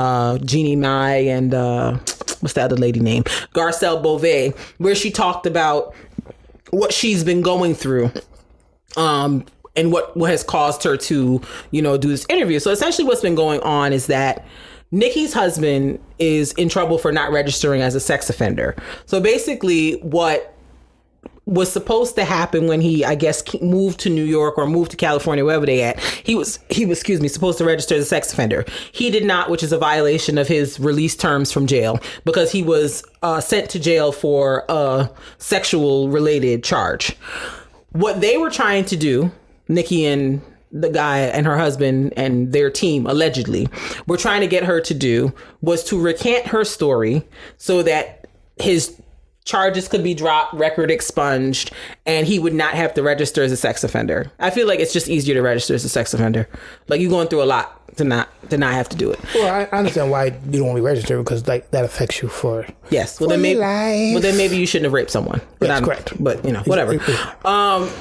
Jeannie Mai and what's the other lady name? Garcelle Beauvais, where she talked about what she's been going through. And what has caused her to, do this interview. So essentially what's been going on is that Nicki's husband is in trouble for not registering as a sex offender. So basically what was supposed to happen when he, I guess, moved to New York or moved to California, wherever they at, he was supposed to register as a sex offender. He did not, which is a violation of his release terms from jail because he was sent to jail for a sexual related charge. What they were trying to do, Nicki and the guy and her husband and their team allegedly were trying to get her to do was to recant her story so that his charges could be dropped, record expunged, and he would not have to register as a sex offender. I feel like it's just easier to register as a sex offender. Like you're going through a lot to not have to do it. Well, I understand why you don't want to register because like that affects you for then maybe you shouldn't have raped someone. But that's correct. But whatever.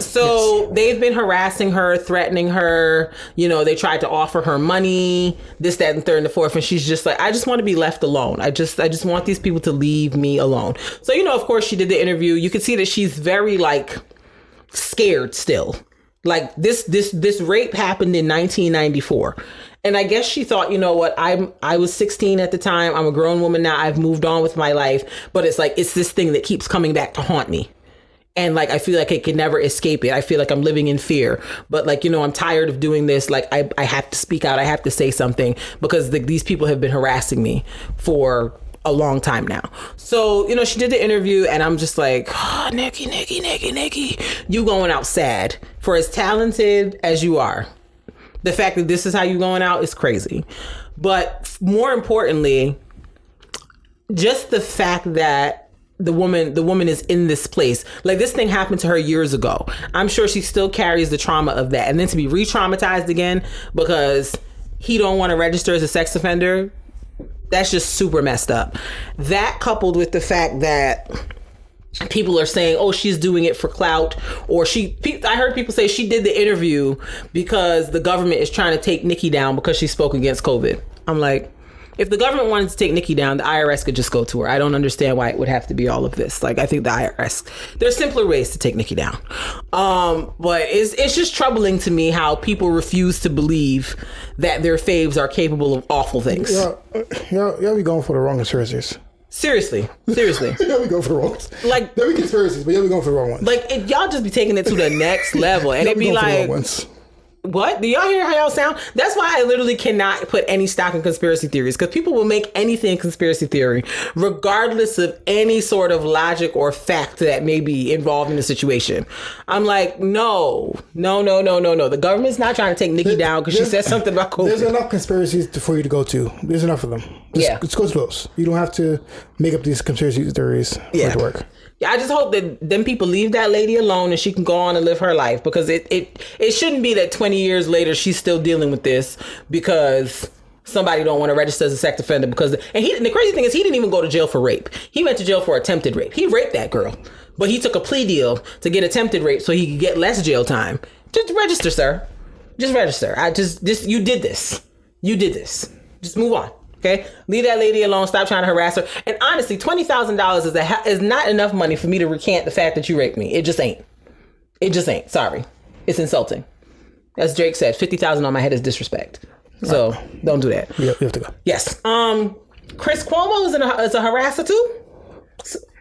So they've been harassing her, threatening her. They tried to offer her money, this, that, and third, and the fourth, and she's just like, I just want to be left alone. I just want these people to leave me alone. So of course she did the interview. You could see that she's very like scared still. Like this rape happened in 1994. And I guess she thought, you know what, I was 16 at the time. I'm a grown woman now. I've moved on with my life. But it's like, it's this thing that keeps coming back to haunt me. And like, I feel like I can never escape it. I feel like I'm living in fear. But like, you know, I'm tired of doing this. Like, I have to speak out. I have to say something because these people have been harassing me for a long time now. So, you know, she did the interview and I'm just like, oh, Nicki, you going out sad. For as talented as you are, the fact that this is how you going out is crazy. But more importantly, just the fact that the woman is in this place. Like, this thing happened to her years ago. I'm sure she still carries the trauma of that. And then to be re-traumatized again because he don't want to register as a sex offender, that's just super messed up. That coupled with the fact that people are saying, oh, she's doing it for clout, or I heard people say she did the interview because the government is trying to take Nicki down because she spoke against COVID. I'm like, if the government wanted to take Nicki down, the IRS could just go to her. I don't understand why it would have to be all of this. Like, I think the IRS, there's simpler ways to take Nicki down. But it's just troubling to me how people refuse to believe that their faves are capable of awful things. Y'all be going for the wrong conspiracies. Seriously. Y'all be going for the wrong ones. Like, there be conspiracies, but y'all be going for the wrong ones. Like, y'all just be taking it to the next level. And it'd be like, what? Do y'all hear how y'all sound? That's why I literally cannot put any stock in conspiracy theories, because people will make anything conspiracy theory, regardless of any sort of logic or fact that may be involved in the situation. I'm like, no. The government's not trying to take Nicki down because she said something about COVID. There's enough conspiracies for you to go to. There's enough of them. Just go to those. You don't have to make up these conspiracy theories for it to work. Yeah, I just hope that them people leave that lady alone and she can go on and live her life, because it shouldn't be that 20 years later she's still dealing with this because somebody don't want to register as a sex offender. And the crazy thing is, he didn't even go to jail for rape. He went to jail for attempted rape. He raped that girl, but he took a plea deal to get attempted rape so he could get less jail time. Just register, sir. Just register. You did this. Just move on. Okay, leave that lady alone. Stop trying to harass her. And honestly, $20,000 is not enough money for me to recant the fact that you raped me. It just ain't. Sorry, it's insulting. As Drake said, 50,000 on my head is disrespect. So don't do that. You have to go. Yes. Chris Cuomo is a harasser too.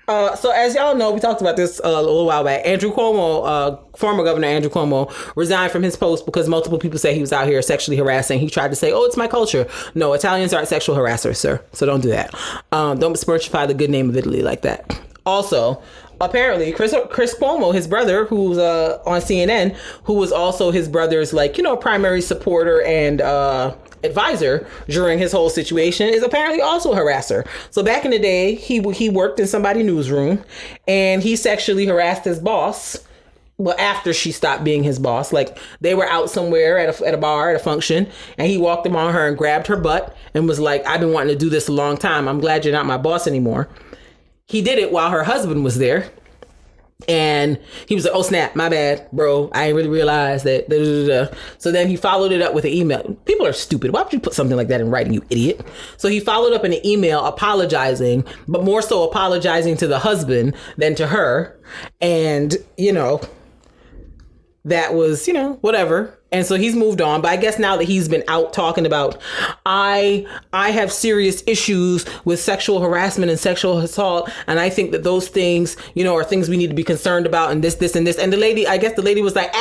So as y'all know, we talked about this a little while back. Andrew Cuomo, former Governor Andrew Cuomo, resigned from his post because multiple people say he was out here sexually harassing. He tried to say, oh, it's my culture. No, Italians aren't sexual harassers, sir. So don't do that. Don't besmirchify the good name of Italy like that. Also, apparently, Chris Cuomo, his brother, who's on CNN, who was also his brother's primary supporter and advisor during his whole situation, is apparently also a harasser. So back in the day, he worked in somebody's newsroom and he sexually harassed his boss. Well, after she stopped being his boss, like they were out somewhere at a bar, at a function, and he walked up on her and grabbed her butt and was like, I've been wanting to do this a long time. I'm glad you're not my boss anymore. He did it while her husband was there. And he was like, oh, snap, my bad, bro. I didn't really realize that. So then he followed it up with an email. People are stupid. Why would you put something like that in writing, you idiot? So he followed up in an email apologizing, but more so apologizing to the husband than to her. And, that was, whatever. And so he's moved on. But I guess now that he's been out talking about, I have serious issues with sexual harassment and sexual assault. And I think that those things, are things we need to be concerned about, and this, and this. And the lady was like,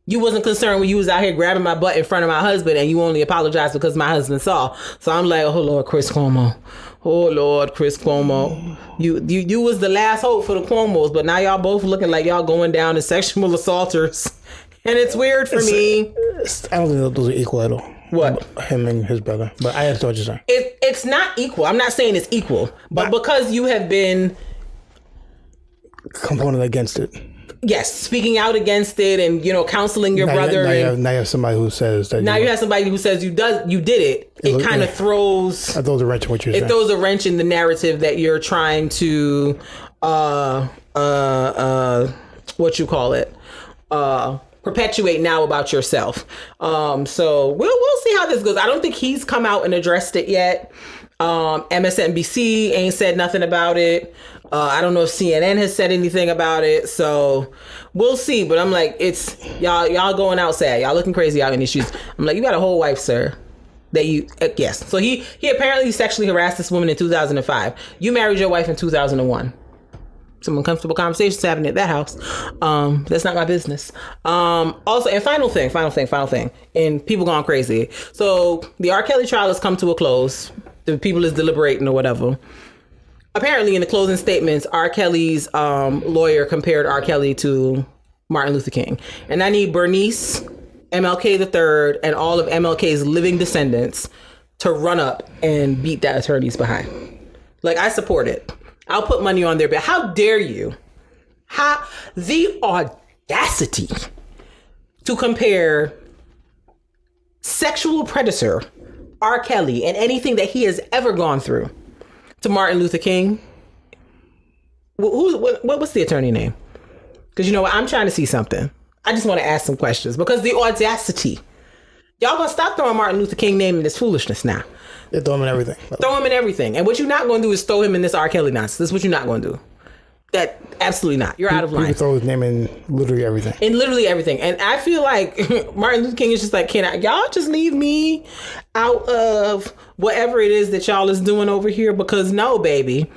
you wasn't concerned when you was out here grabbing my butt in front of my husband, and you only apologized because my husband saw. So I'm like, oh, Lord, Chris Cuomo. Oh, Lord, Chris Cuomo. You was the last hope for the Cuomos, but now y'all both looking like y'all going down as sexual assaulters. And it's weird for me. I don't think those are equal at all. What? Him and his brother. But I understand what you're saying. It's not equal. I'm not saying it's equal. But because you have been... component against it. Yes, speaking out against it and, counseling your brother. Now you have somebody who says that... Now you have somebody who says you did it. It kind of throws... It throws a wrench in what you're saying. It throws a wrench in the narrative that you're trying to... perpetuate now about yourself. So we'll see how this goes. I don't think he's come out and addressed it yet. MSNBC ain't said nothing about it. I don't know if CNN has said anything about it. So we'll see. But I'm like, it's y'all going out sad. Y'all looking crazy out in these streets. I'm like, you got a whole wife, sir. That you yes. So he apparently sexually harassed this woman in 2005. You married your wife in 2001. Some uncomfortable conversations happening at that house. That's not my business. Also, and final thing, and people going crazy. So the R. Kelly trial has come to a close. The people is deliberating or whatever. Apparently, in the closing statements, R. Kelly's lawyer compared R. Kelly to Martin Luther King. And I need Bernice, MLK III, and all of MLK's living descendants to run up and beat that attorney's behind. Like, I support it. I'll put money on there, but how dare you? How the audacity to compare sexual predator R. Kelly and anything that he has ever gone through to Martin Luther King. What's the attorney name? Because you know what? I'm trying to see something. I just want to ask some questions because the audacity. Y'all gonna stop throwing Martin Luther King name in this foolishness now. They throw him in everything. Throw him in everything. And what you're not going to do is throw him in this R. Kelly nonsense. This is what you're not going to do. That absolutely not. You're out of line. People throw his name in literally everything. In literally everything. And I feel like Martin Luther King is just like, y'all just leave me out of whatever it is that y'all is doing over here? Because no, baby.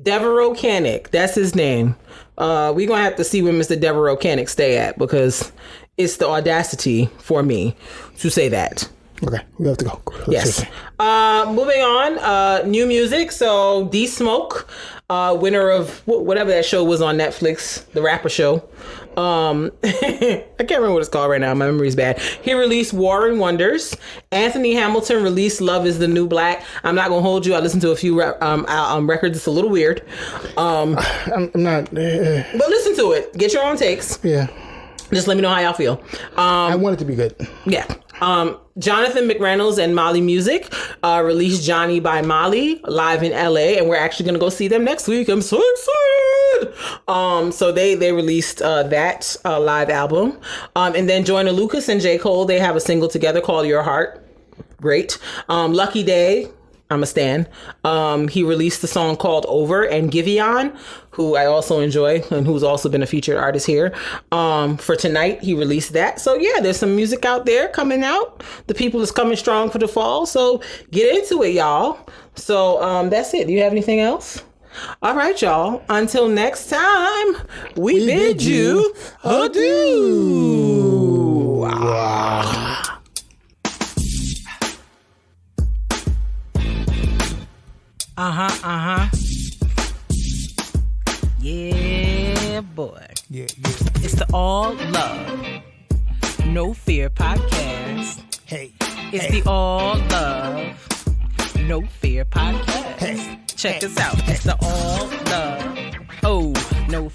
Devereaux Canick, that's his name. We're going to have to see where Mr. Devereaux Canick stay at because it's the audacity for me to say that. Okay, we have to go. Yes. Moving on. New music. So D Smoke, winner of whatever that show was on Netflix, the rapper show. I can't remember what it's called right now. My memory's bad. He released War and Wonders. Anthony Hamilton released Love is the New Black. I'm not gonna hold you. I listened to a few records. It's a little weird. I'm not. But listen to it. Get your own takes. Yeah. Just let me know how y'all feel. I want it to be good. Yeah. Jonathan McReynolds and Molly Music released Johnny by Molly live in LA, and we're actually going to go see them next week. I'm so excited. So they released that live album. And then Joyner Lucas and J. Cole, they have a single together called Your Heart. Great. Lucky Day, I'm a stan. He released the song called Over, and Giveon, who I also enjoy and who's also been a featured artist here. For tonight, he released that. So yeah, there's some music out there coming out. The people is coming strong for the fall. So get into it, y'all. So that's it. Do you have anything else? All right, y'all. Until next time, we bid you adieu. Yeah, boy. Yeah. It's the All Love, No Fear podcast. Hey. It's the All Love, No Fear podcast. Hey. Check us out. It's the All Love, oh, no